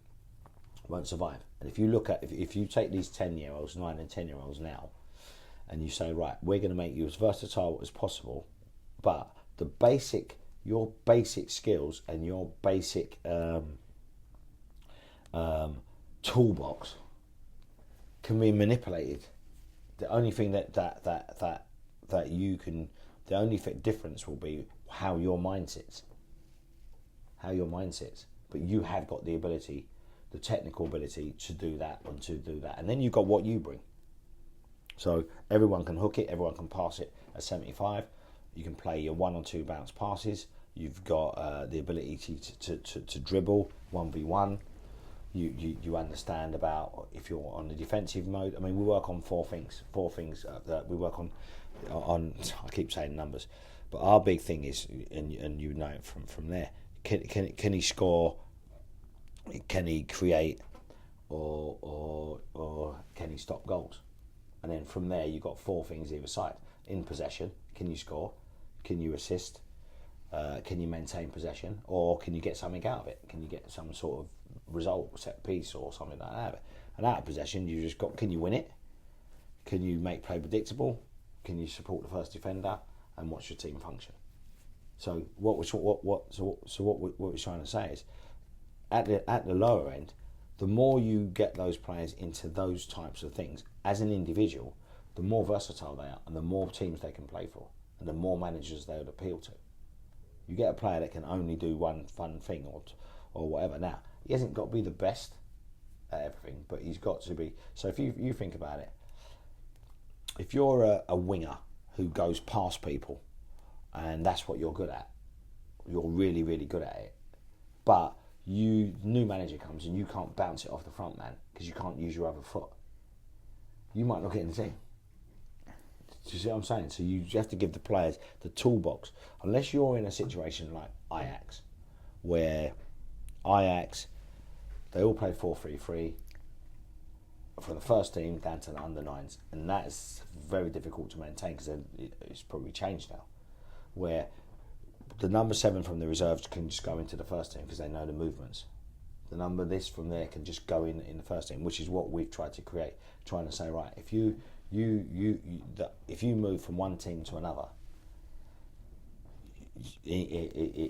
won't survive. And if you look at, if you take these 10-year-olds, 9 and 10-year-olds now, and you say, right, we're going to make you as versatile as possible, but your basic skills and your basic toolbox can be manipulated. The only thing that you can, the only difference will be how your mind sits. But you have got the ability, the technical ability to do that and to do that. And then you've got what you bring. So everyone can hook it, everyone can pass it at 75. You can play your 1 or 2 bounce passes. You've got the ability to dribble 1v1. You understand about if you're on the defensive mode. I mean, we work on four things that we work on. I keep saying numbers, but our big thing is, and you know it from there. Can he score? Can he create? Or can he stop goals? And then from there, you've got 4 things either side. In possession, can you score? Can you assist? Can you maintain possession? Or can you get something out of it? Can you get some sort of result, set piece or something like that? And out of possession, you just got, can you win it? Can you make play predictable? Can you support the first defender? And what's your team function? So what we're trying to say is, at the lower end, the more you get those players into those types of things as an individual, the more versatile they are, and the more teams they can play for, and the more managers they would appeal to. You get a player that can only do one fun thing or whatever. Now, he hasn't got to be the best at everything, but he's got to be. So if you think about it, if you're a winger who goes past people, and that's what you're good at, you're really, really good at it, but new manager comes and you can't bounce it off the front man because you can't use your other foot, you might not get in the team. Do you see what I'm saying? So you have to give the players the toolbox. Unless you're in a situation like Ajax, where they all play 4-3-3 from the first team down to the under-9s, and that is very difficult to maintain because it's probably changed now, where the number 7 from the reserves can just go into the first team because they know the movements. The number this from there can just go in the first team, which is what we've tried to create. Trying to say, right, if you move from one team to another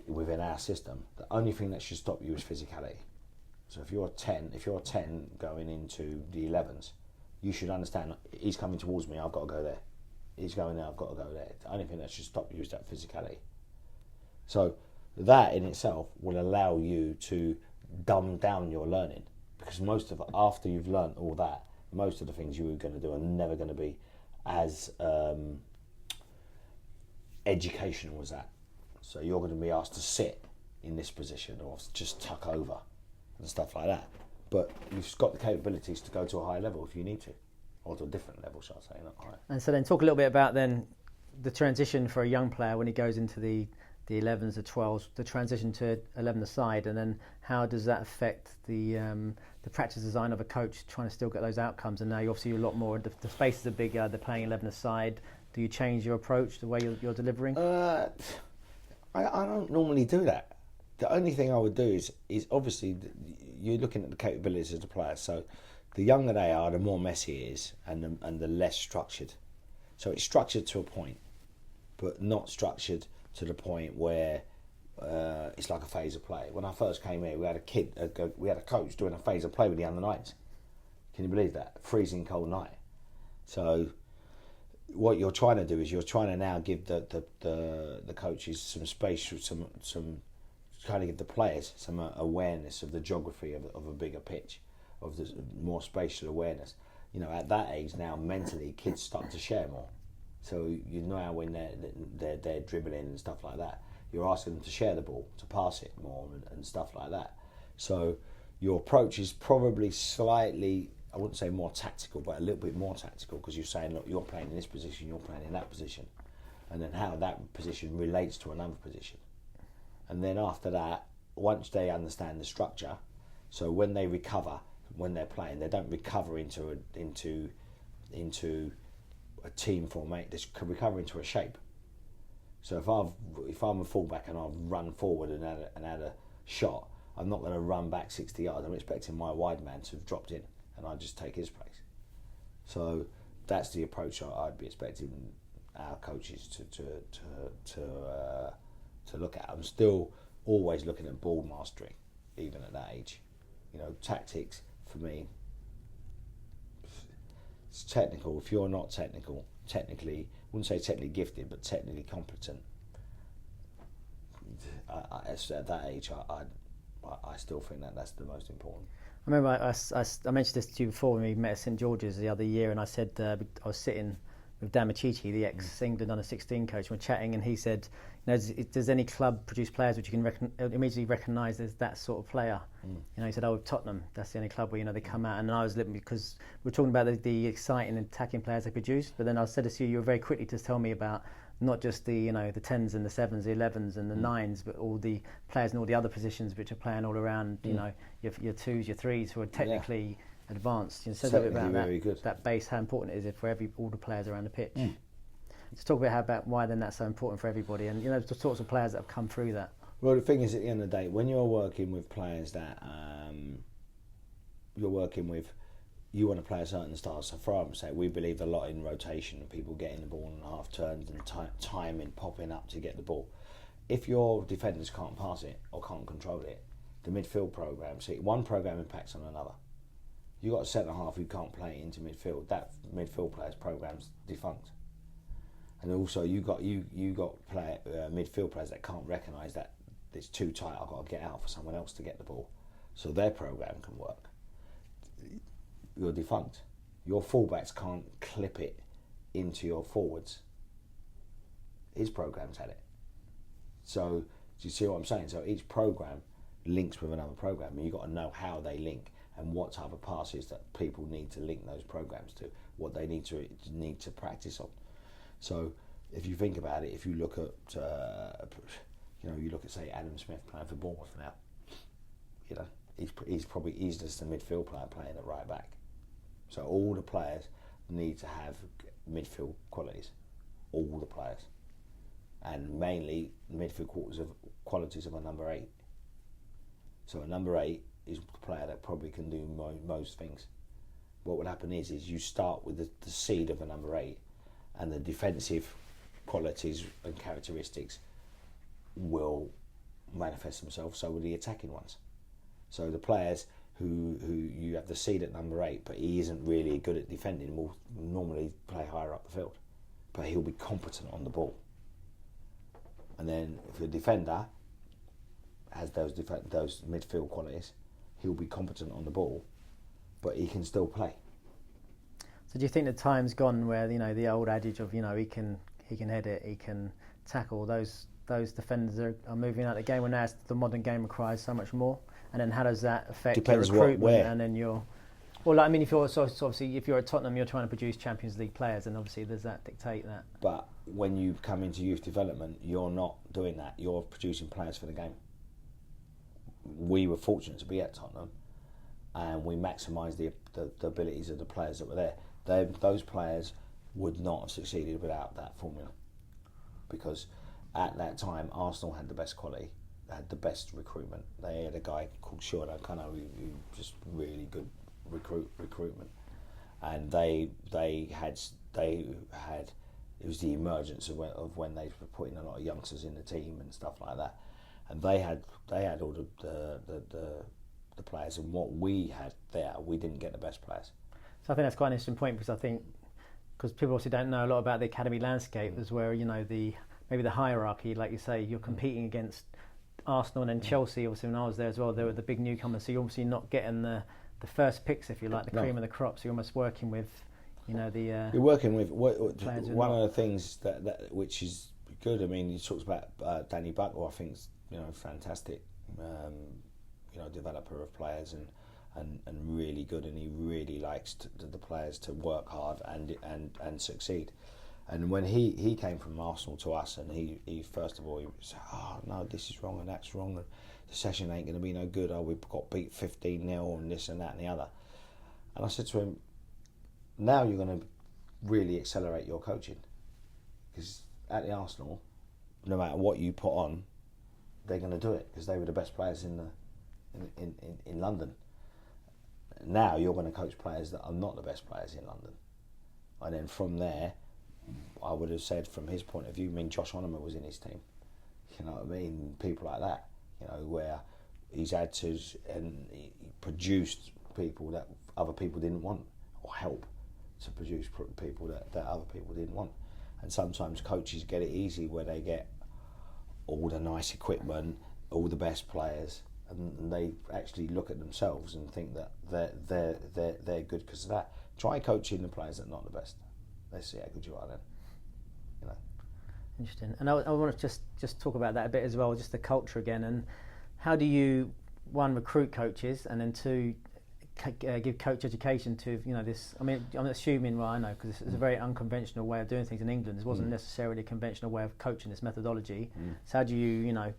within our system, the only thing that should stop you is physicality. So if you're 10 going into the 11s, you should understand, he's coming towards me, I've got to go there. He's going there, I've got to go there. The only thing that should stop you is that physicality. So that in itself will allow you to dumb down your learning, because most of it, after you've learned all that, most of the things you were going to do are never going to be as educational as that. So you're going to be asked to sit in this position or just tuck over and stuff like that. but you've got the capabilities to go to a higher level if you need to, or to a different level, shall I say, not higher. And so then talk a little bit about then the transition for a young player when he goes into the 11s, the 12s, the transition to 11-a-side, and then how does that affect the practice design of a coach trying to still get those outcomes? And now you obviously a lot more, the spaces are bigger, they're playing 11-a-side. Do you change your approach, the way you're delivering? I don't normally do that. The only thing I would do is obviously you're looking at the capabilities of the players. So the younger they are, the more messy it is, and the less structured. So it's structured to a point, but not structured to the point where it's like a phase of play. When I first came here, we had a coach doing a phase of play with the under-9s. Can you believe that? Freezing cold night. So what you're trying to do is you're trying to now give the coaches some space, some trying to give the players some awareness of the geography of a bigger pitch, of the more spatial awareness. You know, at that age now, mentally, kids start to share more. So you know how when they're dribbling and stuff like that, you're asking them to share the ball, to pass it more and stuff like that. So your approach is probably slightly, I wouldn't say more tactical, but a little bit more tactical, because you're saying, look, you're playing in this position, you're playing in that position, and then how that position relates to another position. And then after that, once they understand the structure, so when they recover, when they're playing, they don't recover into a team formation. They recover into a shape. So if I'm a fullback and I've run forward and had a shot, I'm not going to run back 60 yards. I'm expecting my wide man to have dropped in, and I just take his place. So that's the approach I'd be expecting our coaches to look at. I'm still always looking at ball mastery, even at that age. You know, tactics for me, it's technical. If you're not technically, wouldn't say technically gifted, but technically competent, at that age, I still think that's the most important. I remember I mentioned this to you before when we met at St George's the other year, and I said I was sitting with Dan Machichi, the ex-England under-16 coach, and we're chatting, and he said, you know, does any club produce players which you can immediately recognise as that sort of player? You know, he said, with Tottenham, that's the only club where, you know, they come out. And I was living, because we're talking about the exciting and attacking players they produce, but then I said to you were very quickly to tell me about not just the, you know, the 10s and the 7s, the 11s and the 9s, but all the players in all the other positions which are playing all around, you know, your 2s, your 3s, who are technically advanced. You know, so a bit about that base, how important it is for all the players around the pitch. Let's talk about why then that's so important for everybody, and, you know, the sorts of players that have come through that. Well, the thing is, at the end of the day, when you're working with players that you want to play a certain style. So for argument's sake, we believe a lot in rotation and people getting the ball in half turns and timing, popping up to get the ball. If your defenders can't pass it or can't control it, the midfield program, see, one program impacts on another. You got a centre half who can't play into midfield. That midfield player's program's defunct. And also you got midfield players that can't recognise that it's too tight. I've got to get out for someone else to get the ball, so their program can work. You're defunct. Your fullbacks can't clip it into your forwards. His program's had it. So do you see what I'm saying? So each program links with another program, and you've got to know how they link and what type of passes that people need to link those programs to, what they need to practice on. So if you think about it, if you look at you look at, say, Adam Smith playing for Bournemouth now, you know, he's just a midfield player playing at right back. So all the players need to have midfield qualities, all the players, and mainly midfield qualities of a number 8. So a number 8 is the player that probably can do most things. What would happen is you start with the seed of a number 8, and the defensive qualities and characteristics will manifest themselves, so will the attacking ones. So the players who you have the seed at number 8, but he isn't really good at defending, will normally play higher up the field, but he'll be competent on the ball. And then if a defender has those midfield qualities, he'll be competent on the ball, but he can still play. So do you think the time's gone where, you know, the old adage of, you know, he can head it, he can tackle, those defenders are moving out of the game, when now the modern game requires so much more? and then how does that affect Depends your recruitment where. and then your... Well, I mean, if you're obviously if you're at Tottenham, you're trying to produce Champions League players, and obviously does that dictate that? But when you come into youth development, you're not doing that. You're producing players for the game. We were fortunate to be at Tottenham, and we maximised the abilities of the players that were there. Those players would not have succeeded without that formula, because at that time Arsenal had the best quality, had the best recruitment. They had a guy called Sean O'Connor who just really good recruitment, and they had it was the emergence of when they were putting a lot of youngsters in the team and stuff like that, and they had all the players, and what we had there, we didn't get the best players. So I think that's quite an interesting point, because people obviously don't know a lot about the academy landscape, as where maybe the hierarchy, like you say, you're competing against Arsenal and then Chelsea. Obviously when I was there as well, they were the big newcomers, so you're obviously not getting the first picks, if you like, the cream of the crop. So you're almost working with, you're working with one of the things that which is good. I mean, you talked about Danny Buck, who I think is fantastic, developer of players and really good, and he really likes the players to work hard and succeed. And when he came from Arsenal to us, and he first of all he was, oh no, this is wrong and that's wrong, and the session ain't going to be no good. Oh, we've got beat 15-0 and this and that and the other. And I said to him, now you're going to really accelerate your coaching, because at the Arsenal, no matter what you put on, they're going to do it because they were the best players in London. Now you're going to coach players that are not the best players in London, and then from there, I would have said from his point of view, Josh Onomer was in his team, you know what I mean, people like that, where he's had to, and he produced people that other people didn't want, or help to produce people that other people didn't want. And sometimes coaches get it easy where they get all the nice equipment, all the best players, and they actually look at themselves and think that they're good because of that. Try coaching the players that are not the best. Let's see how good you are then. Interesting. And I want to just talk about that a bit as well, just the culture again, and how do you, one, recruit coaches, and then two, give coach education to this. I mean, I'm assuming, well, I know, because it's a very unconventional way of doing things in England. This wasn't necessarily a conventional way of coaching, this methodology. So how do you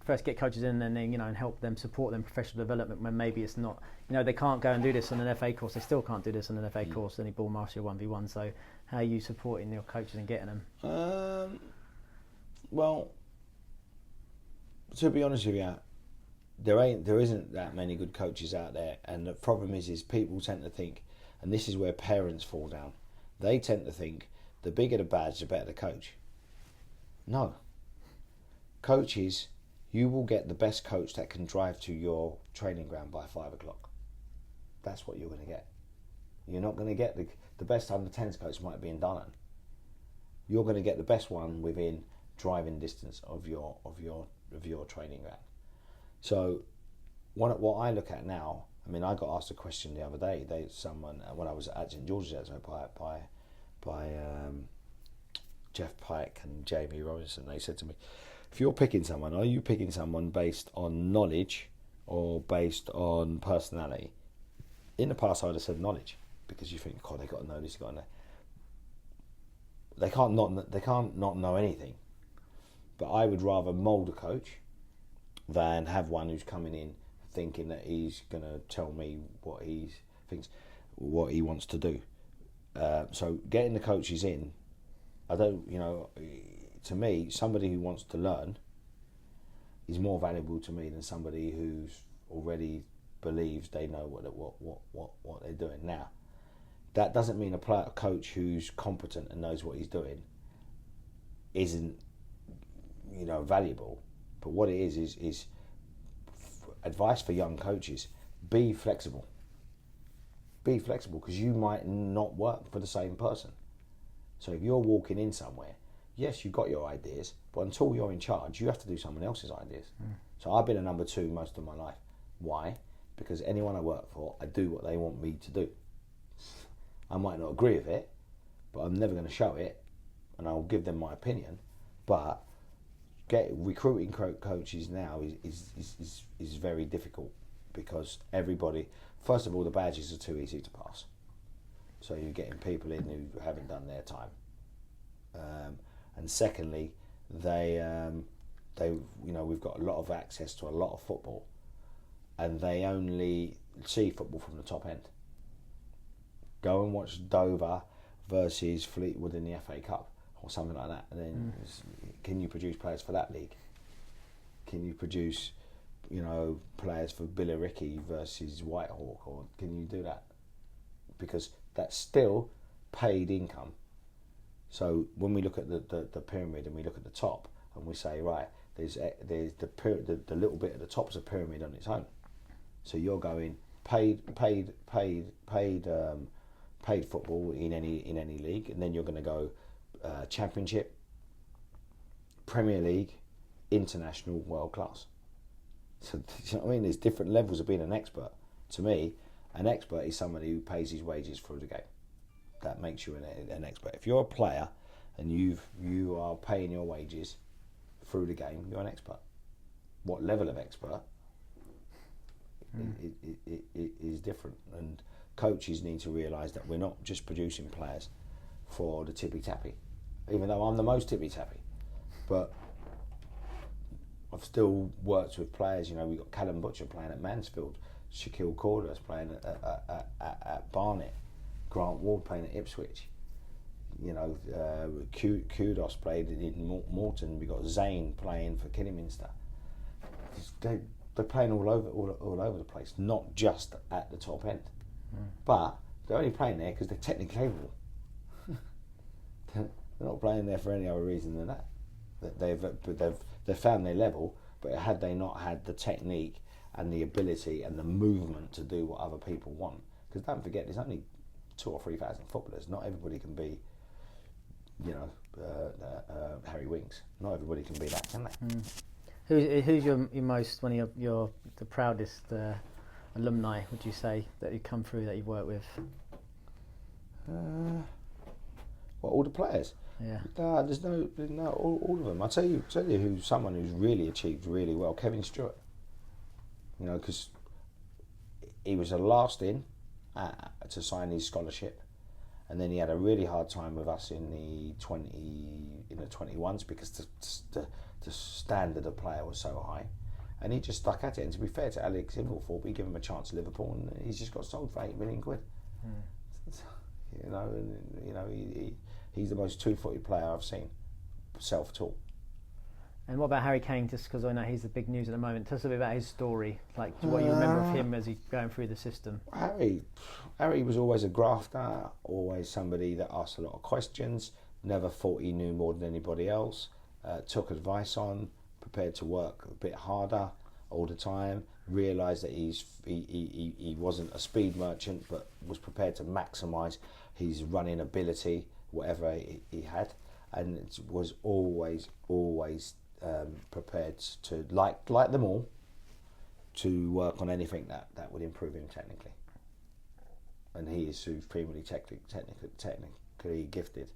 first get coaches in, and then and help them, support them professional development when maybe it's not, they can't go and do this on an FA course. They still can't do this on an FA course, any ball master 1v1. So how are you supporting your coaches and getting them? Well, to be honest with you, there isn't that many good coaches out there, and the problem is people tend to think, and this is where parents fall down, they tend to think the bigger the badge, the better the coach. No. Coaches, you will get the best coach that can drive to your training ground by 5 o'clock. That's what you're going to get. You're not going to get the best under 10s coach might be in Dunham. You're going to get the best one within driving distance of your training ground. So what I look at now, I mean, I got asked a question the other day. Someone when I was at St George's by Jeff Pike and Jamie Robinson, they said to me, if you're picking someone, are you picking someone based on knowledge or based on personality? In the past, I would have said knowledge, because you think, God, they got to know this, got to know. They can't not know anything. But I would rather mould a coach than have one who's coming in thinking that he's going to tell me what he thinks, what he wants to do. So getting the coaches in, to me, somebody who wants to learn is more valuable to me than somebody who's already believes they know what they're doing. Now, that doesn't mean a coach who's competent and knows what he's doing isn't, valuable. But what it is advice for young coaches: be flexible. Be flexible, because you might not work for the same person. So if you're walking in somewhere, yes, you've got your ideas, but until you're in charge, you have to do someone else's ideas. So I've been a number two most of my life. Why? Because anyone I work for, I do what they want me to do. I might not agree with it, but I'm never going to show it, and I'll give them my opinion. But recruiting coaches now is very difficult, because everybody, first of all, the badges are too easy to pass. So you're getting people in who haven't done their time. And secondly, they we've got a lot of access to a lot of football, and they only see football from the top end. Go and watch Dover versus Fleetwood in the FA Cup or something like that, and then can you produce players for that league? Can you produce, players for Billericay versus Whitehawk, or can you do that? Because that's still paid income. So when we look at the pyramid and we look at the top and we say, right, there's the little bit at the top's a pyramid on its own. So you're going paid football in any league, and then you're going to go Championship, Premier League, International, world class. So you know what I mean? There's different levels of being an expert. To me, an expert is somebody who pays his wages through the game. That makes you an expert. If you're a player and you are paying your wages through the game, you're an expert. What level of expert is different, and coaches need to realise that we're not just producing players for the tippy-tappy, even though I'm the most tippy-tappy. But I've still worked with players, we've got Callum Butcher playing at Mansfield, Shaquille Corder's playing at Barnet, Grant Ward playing at Ipswich, Kudos played in Morton, we've got Zane playing for Kidderminster. They're playing all over the place, not just at the top end. But they're only playing there because they're technically capable. They're not playing there for any other reason than that. They've found their level, but had they not had the technique and the ability and the movement to do what other people want, because don't forget, there's only 2,000 or 3,000 footballers. Not everybody can be, Harry Winks. Not everybody can be that, can they? Who's your most, one of the proudest alumni, would you say, that you come through, that you've worked with? All the players? Yeah. There's no all of them. I'll tell you who's someone who's really achieved really well. Kevin Stewart. Because he was the last in to sign his scholarship, and then he had a really hard time with us in the 21s because the standard of player was so high, and he just stuck at it. And to be fair to Alex Inglethorpe, he gave him a chance at Liverpool, and he's just got sold for £8 million. He's the most two-footed player I've seen, self-taught. And what about Harry Kane? Just because I know he's the big news at the moment. Tell us a bit about his story, like what you remember of him as he's going through the system. Harry was always a grafter, always somebody that asked a lot of questions, never thought he knew more than anybody else, took advice on, prepared to work a bit harder all the time, realised that he wasn't a speed merchant, but was prepared to maximise his running ability, whatever he had, and it was always prepared to, like them all, to work on anything that would improve him technically. And he is supremely technically gifted,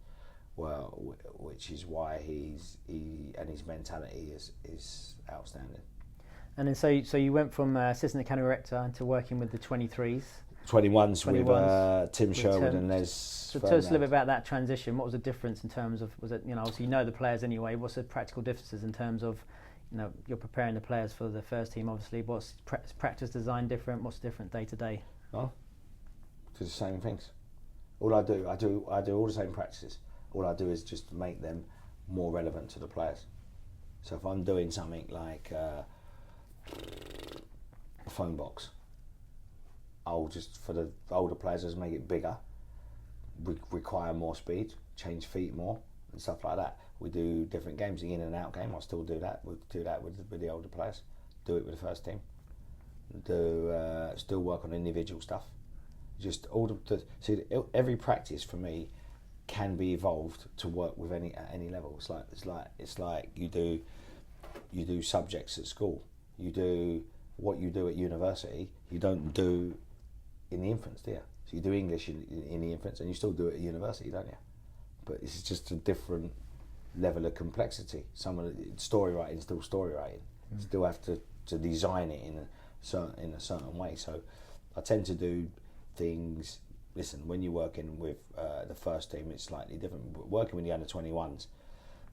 which is why his mentality is outstanding. And then so you went from assistant academy director to working with the 23s. 21s with Tim Sherwood and Les. So tell us a little bit about that transition. What was the difference in terms of, was it, obviously the players anyway, what's the practical differences in terms of, you're preparing the players for the first team obviously, what's practice design different, what's different day to day? Oh, it's the same things. All I do all the same practices. All I do is just make them more relevant to the players. So if I'm doing something like a phone box, I'll just, for the older players, just make it bigger, require more speed, change feet more, and stuff like that. We do different games, the in and out game. I'll still do that. We'll do that with the older players. Do it with the first team. Still work on individual stuff. Just every practice for me can be evolved to work with at any level. It's like you do subjects at school. You do what you do at university. You don't do in the infants, do you? So you do English in the infants, and you still do it at university, don't you? But it's just a different level of complexity. Some of the story writing is still story writing. You still have to design it in a certain way. So I tend to do things. Listen, when you're working with the first team, it's slightly different. Working with the under-21s,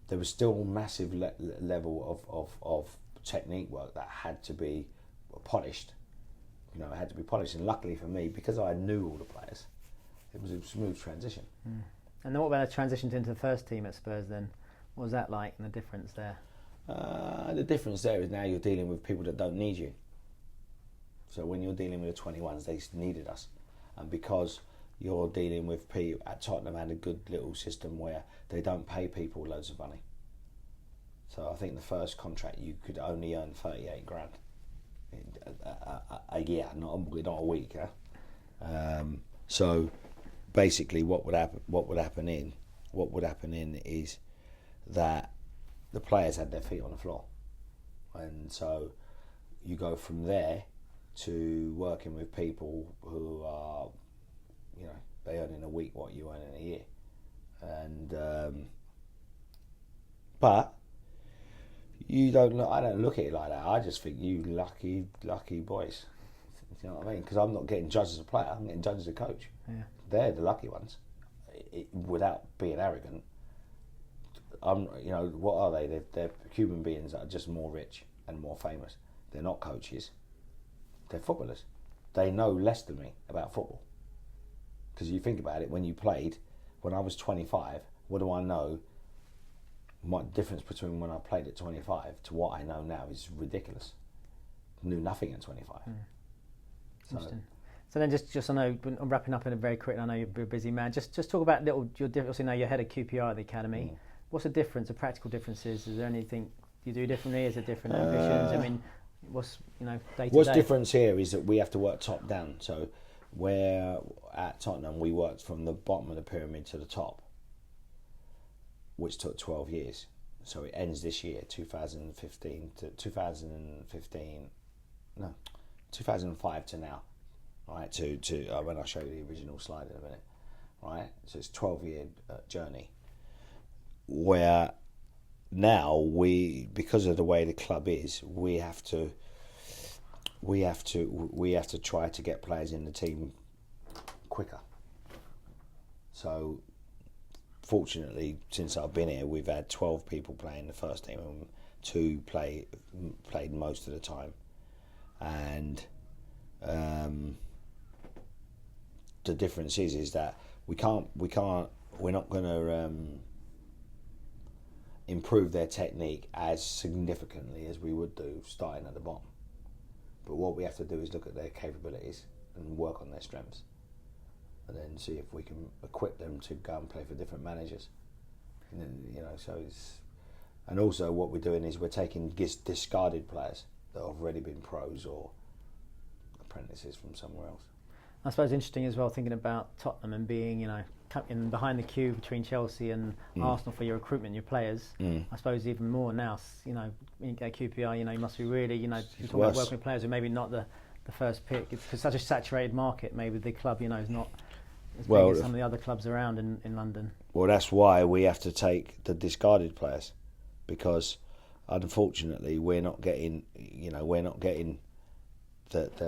there was still massive level of technique work that had to be polished. You know, it had to be polished, and luckily for me, because I knew all the players, it was a smooth transition. And then what about the transition into the first team at Spurs then? What was that like, and the difference there? The difference there is now you're dealing with people that don't need you. So when you're dealing with the 21s, they needed us. And because you're dealing with people at Tottenham, had a good little system where they don't pay people loads of money. So I think the first contract you could only earn 38 grand a year, not a week. So basically, what would happen is that the players had their feet on the floor, and so you go from there to working with people who are, you know, they earn in a week what you earn in a year, and but you don't. I don't look at it like that. I just think you lucky boys. You know what I mean? Because I'm not getting judged as a player. I'm getting judged as a coach. Yeah. They're the lucky ones. Without being arrogant, you know, what are they? They're human beings that are just more rich and more famous. They're not coaches. They're footballers. They know less than me about football. Because you think about it, when you played, when I was 25, what do I know? My difference between when I played at 25 to what I know now is ridiculous. Knew nothing at 25. Interesting. So then, just I know I'm wrapping up in a very quick. I know you're a busy man. Just talk about your obviously now you're head of QPR at the academy. What's the difference? The practical differences? Is there anything you do differently? Is there different ambitions? I mean, what's day to day? What's difference here is that we have to work top down. So where at Tottenham we worked from the bottom of the pyramid to the top, which took 12 years. So it ends this year, 2005 to now, right? To when I show you the original slide in a minute, right? So it's a 12-year journey. Where now because of the way the club is, we have to try to get players in the team quicker. So fortunately, since I've been here, we've had 12 people playing the first team, and 2 played most of the time. And the difference is that we're not going to improve their technique as significantly as we would do starting at the bottom. But what we have to do is look at their capabilities and work on their strengths, and then see if we can equip them to go and play for different managers. And then, you know, so it's, and also what we're doing is we're taking discarded players that have already been pros or apprentices from somewhere else. I suppose interesting as well, thinking about Tottenham and being, in behind the queue between Chelsea and Arsenal for your recruitment, your players. I suppose even more now, at QPR, you must be really, you're talking about working with players who maybe not the first pick. It's such a saturated market. Maybe the club, is not as big as some of the other clubs around in London. Well, that's why we have to take the discarded players, because unfortunately we're not getting the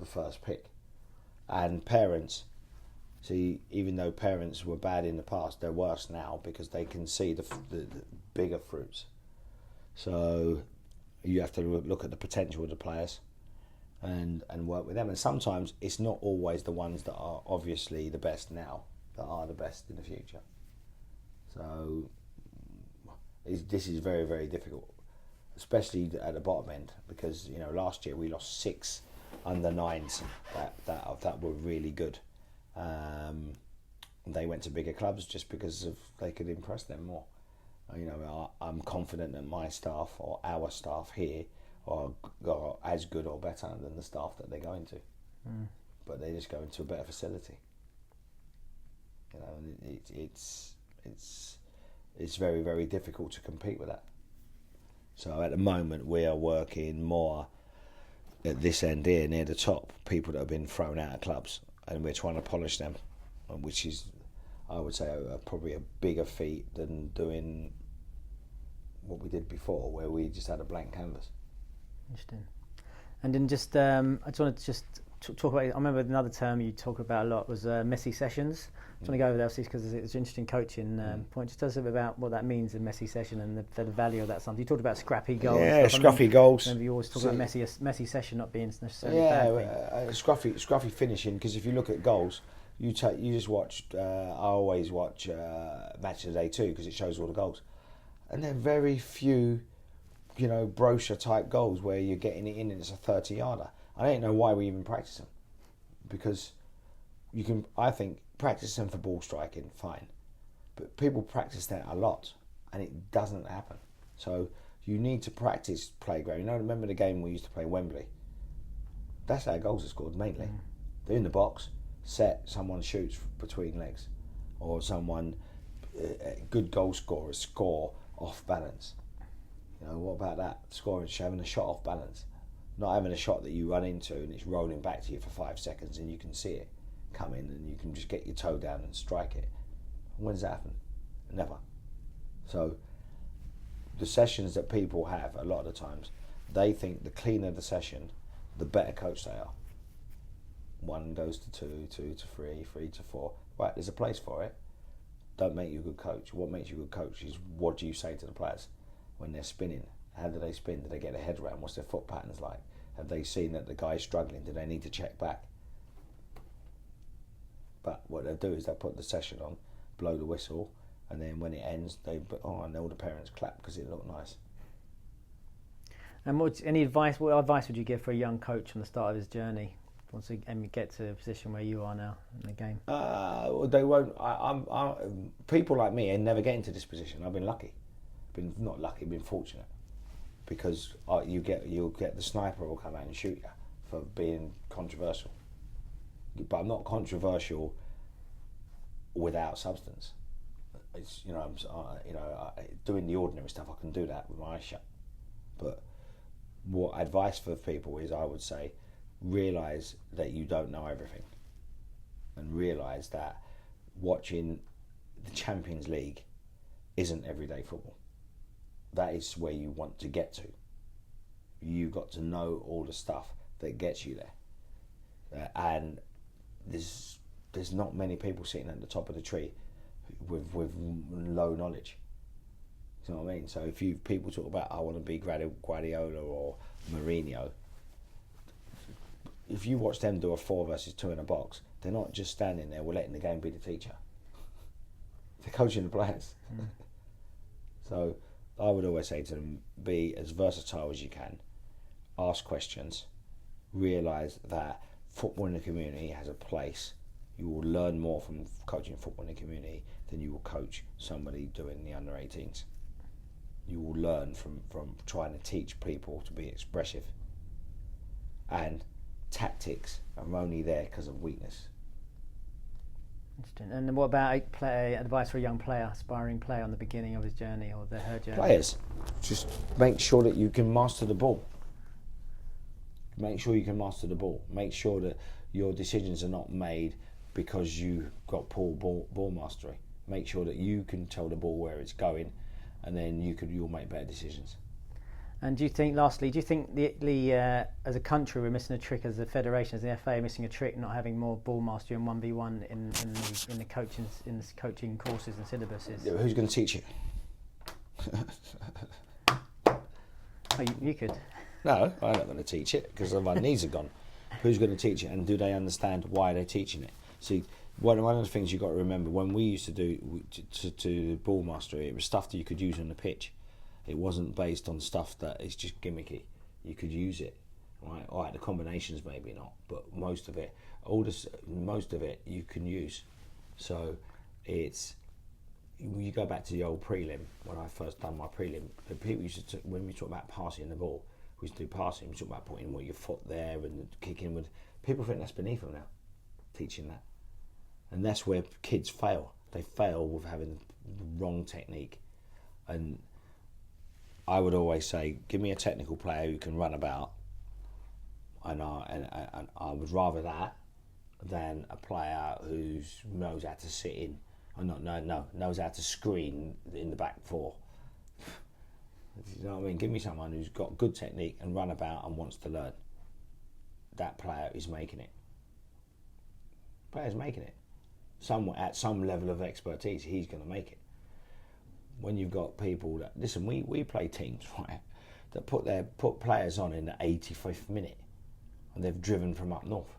first pick. And parents, see, even though parents were bad in the past, they're worse now because they can see the bigger fruits. So you have to look at the potential of the players and work with them. And sometimes it's not always the ones that are obviously the best now that are the best in the future. So this is very, very difficult, especially at the bottom end, because last year we lost 6 under 9s that were really good. They went to bigger clubs just because they could impress them more. I'm confident that my staff or our staff here are as good or better than the staff that they're going to, but they just go into a better facility. It's very, very difficult to compete with that. So at the moment we are working more at this end here near the top, people that have been thrown out of clubs, and we're trying to polish them, which is, I would say, probably a bigger feat than doing what we did before, where we just had a blank canvas. Interesting. And then just, I just wanted to just talk about, I remember another term you talk about a lot was messy sessions. I just want to go over that because it's an interesting coaching point. Just tell us a bit about what that means, a messy session, and the value of that. Something you talked about scrappy goals. Yeah, scruffy goals. Remember you always talk about messy session not being necessarily a bad thing. Scruffy finishing, because if you look at goals, you just watch, I always watch Match of the Day 2 because it shows all the goals. And there are very few, brochure type goals where you're getting it in and it's a 30-yarder. I don't know why we even practice them, because I think practicing for ball striking, fine, but people practice that a lot and it doesn't happen. So you need to practice playground. Remember the game we used to play Wembley? That's how goals are scored mainly. They're in the box, set, someone shoots between legs, or someone, good goal scorers score off balance. What about that? Scoring, having a shot off balance. Not having a shot that you run into and it's rolling back to you for 5 seconds and you can see it come in and you can just get your toe down and strike it. When's that happen? Never. So the sessions that people have, a lot of the times, they think the cleaner the session, the better coach they are. 1 goes to 2, 2 to 3, 3 to 4. Right, there's a place for it. Don't make you a good coach. What makes you a good coach is, what do you say to the players when they're spinning? How do they spin? Do they get their head around? What's their foot patterns like? Have they seen that the guy's struggling? Do they need to check back? But what they'll do is they'll put the session on, blow the whistle, and then when it ends, and all the parents clap because it looked nice. And what advice would you give for a young coach on the start of his journey, once he get to a position where you are now in the game? They won't. People like me, never get into this position. I've been lucky. Been fortunate. Because you'll get the sniper will come out and shoot you for being controversial. But I'm not controversial without substance. It's doing the ordinary stuff. I can do that with my eyes shut. But what advice for people is, I would say, realise that you don't know everything, and realise that watching the Champions League isn't everyday football. That is where you want to get to. You got to know all the stuff that gets you there, and there's not many people sitting at the top of the tree with low knowledge. You know what I mean? So if people talk about, I want to be Guardiola or Mourinho, if you watch them do a 4 versus 2 in a box, they're not just standing there, we're letting the game be the teacher. They're coaching the players. So I would always say to them, be as versatile as you can, ask questions, realise that football in the community has a place. You will learn more from coaching football in the community than you will coach somebody doing the under 18s. You will learn from trying to teach people to be expressive. And tactics are only there because of weakness. Interesting. And what about advice for a young player, aspiring player on the beginning of his journey or her journey? Players, just make sure that you can master the ball. Make sure you can master the ball. Make sure that your decisions are not made because you got poor ball mastery. Make sure that you can tell the ball where it's going, and then you'll make better decisions. And lastly, do you think as a country we're missing a trick, as a federation, as the FA, missing a trick, not having more ball mastery and 1v1 in the coaching courses and syllabuses? Yeah, who's going to teach it? You could. No, I'm not going to teach it because my knees are gone. Who's going to teach it, and do they understand why they're teaching it? See, one of the things you've got to remember, when we used to do ball mastery, it was stuff that you could use on the pitch. It wasn't based on stuff that is just gimmicky. You could use it, right? All right, the combinations maybe not, but most of it you can use. So you go back to the old prelim, when I first done my prelim, the people used to, when we talk about passing the ball, we used to do passing, we talk about putting your foot there and kicking with. People think that's beneath them now, teaching that. And that's where kids fail. They fail with having the wrong technique. And I would always say, give me a technical player who can run about, and I would rather that than a player who knows how to sit in, knows how to screen in the back four. You know what I mean? Give me someone who's got good technique and run about and wants to learn. That player is making it. Player's making it. At some level of expertise, he's going to make it. When you've got people that... Listen, we play teams, right, that put players on in the 85th minute and they've driven from up north.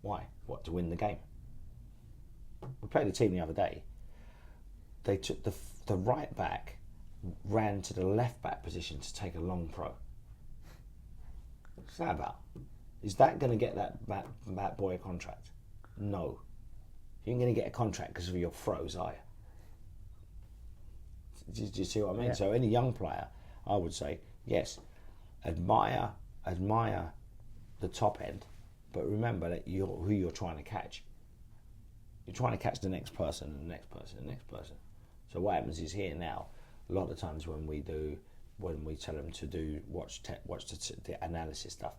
Why? What, to win the game? We played a team the other day. They took the right back, ran to the left back position to take a long pro. What's that about? Is that going to get that boy a contract? No. You ain't going to get a contract because of your throws, are you? Do you see what I mean? Yeah. So any young player, I would say, yes, admire the top end, but remember that who you're trying to catch. You're trying to catch the next person and the next person and the next person. So what happens is here now, a lot of times when we tell them to watch the analysis stuff,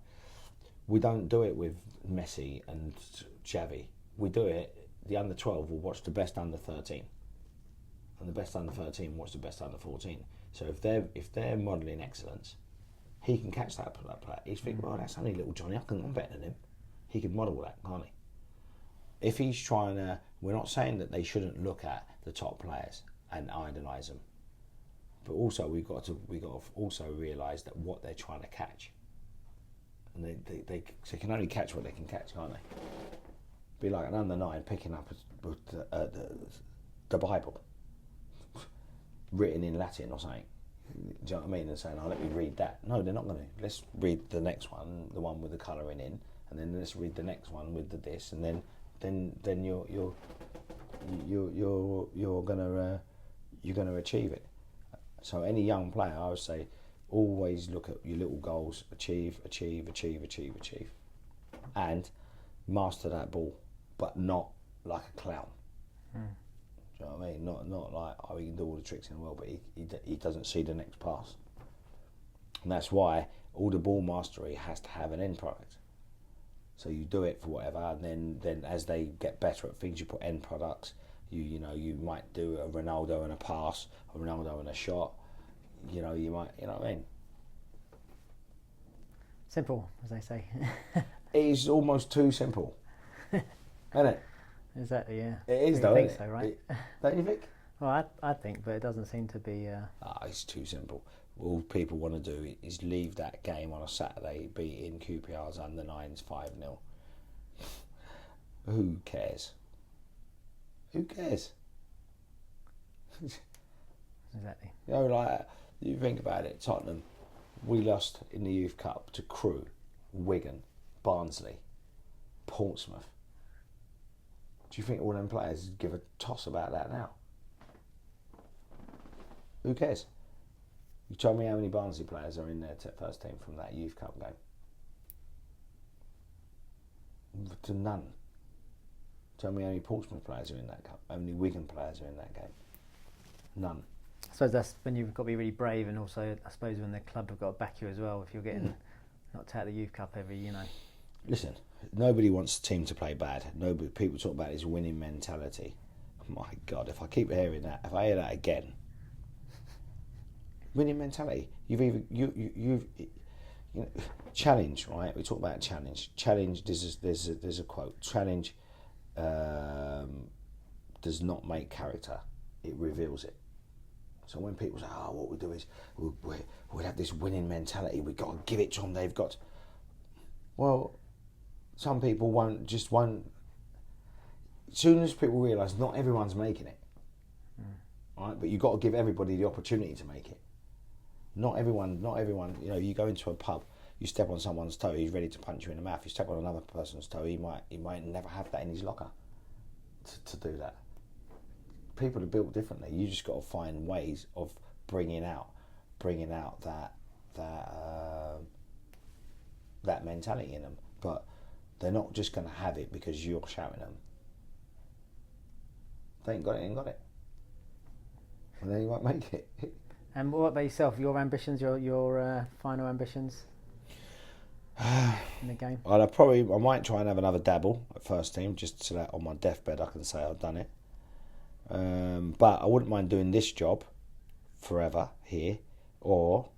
we don't do it with Messi and Xavi. We do it, the under 12 will watch the best under 13. And the best under 13 watch the best under 14. So if they're modelling excellence, he can catch that player. He's thinking, well, that's only little Johnny, I'm better than him. He can model that, can't he? If he's trying to, we're not saying that they shouldn't look at the top players and idolise them, but also we got to also realise that what they're trying to catch, and they can only catch what they can catch, can't they? Be like an under 9 picking up the Bible written in Latin or something. Do you know what I mean? And saying, "Oh, let me read that." No, they're not going to. Let's read the next one, the one with the colouring in, and then let's read the next one with the this, and then you're gonna achieve it. So any young player, I would say, always look at your little goals, achieve, and master that ball, but not like a clown. Do you know what I mean? Not like, oh, he can do all the tricks in the world, but he doesn't see the next pass. And that's why all the ball mastery has to have an end product. So you do it for whatever, and then as they get better at things, you put end products. You might do a Ronaldo and a pass, a Ronaldo and a shot. You might, what I mean? Simple, as they say. It is almost too simple, isn't it? Exactly, yeah. It is, I though, think isn't so, it? right? Don't you think? Well, I think, but it doesn't seem to be... It's too simple. All people want to do is leave that game on a Saturday, beating QPR's under 9s 5-0. Who cares? Who cares? Exactly. Like, you think about it, Tottenham, we lost in the Youth Cup to Crewe, Wigan, Barnsley, Portsmouth. Do you think all them players give a toss about that now? Who cares? You tell me how many Barnsley players are in their first team from that Youth Cup game. To none. Tell me how many Portsmouth players are in that cup. How many Wigan players are in that game. None. I suppose that's when you've got to be really brave, and also I suppose when the club have got to back you as well. If you're getting knocked out of the Youth Cup every, Listen, nobody wants the team to play bad. Nobody. People talk about this winning mentality. My God, if I keep hearing that, if I hear that again, winning mentality. You've challenge, right? We talk about challenge. Challenge. There's a quote. Challenge does not make character; it reveals it. So when people say, "Oh, what we do is we have this winning mentality. We've got to give it to them. They've got." Well, some people won't. As soon as people realise not everyone's making it, right? But you've got to give everybody the opportunity to make it. Not everyone. You go into a pub, you step on someone's toe, he's ready to punch you in the mouth. You step on another person's toe, he might never have that in his locker to do that. People are built differently. You just got to find ways of bringing out that mentality in them. But they're not just going to have it because you're shouting them. If they ain't got it, and then you won't make it. And what about yourself? Your ambitions, your final ambitions in the game? Well, I might try and have another dabble at first team, just so that on my deathbed I can say I've done it. But I wouldn't mind doing this job forever here. or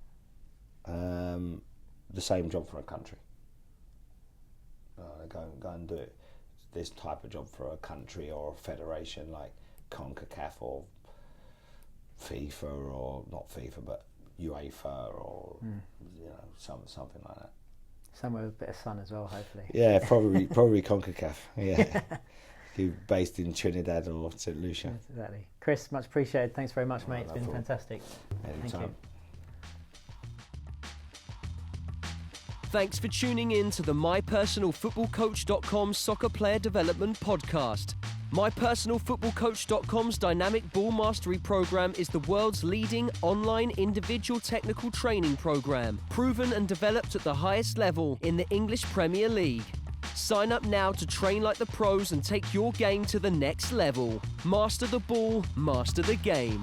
the same job for a country. Go and do it. This type of job for a country or a federation like CONCACAF or FIFA, or not FIFA but UEFA, or something like that. Somewhere with a bit of sun as well, hopefully. Yeah, probably CONCACAF. Yeah, you're based in Trinidad or St Lucia. Exactly. Chris, much appreciated. Thanks very much, mate. It's been fantastic. Anytime. Thank you. Thanks for tuning in to the MyPersonalFootballCoach.com Soccer Player Development Podcast. MyPersonalFootballCoach.com's Dynamic Ball Mastery Program is the world's leading online individual technical training program, proven and developed at the highest level in the English Premier League. Sign up now to train like the pros and take your game to the next level. Master the ball, master the game.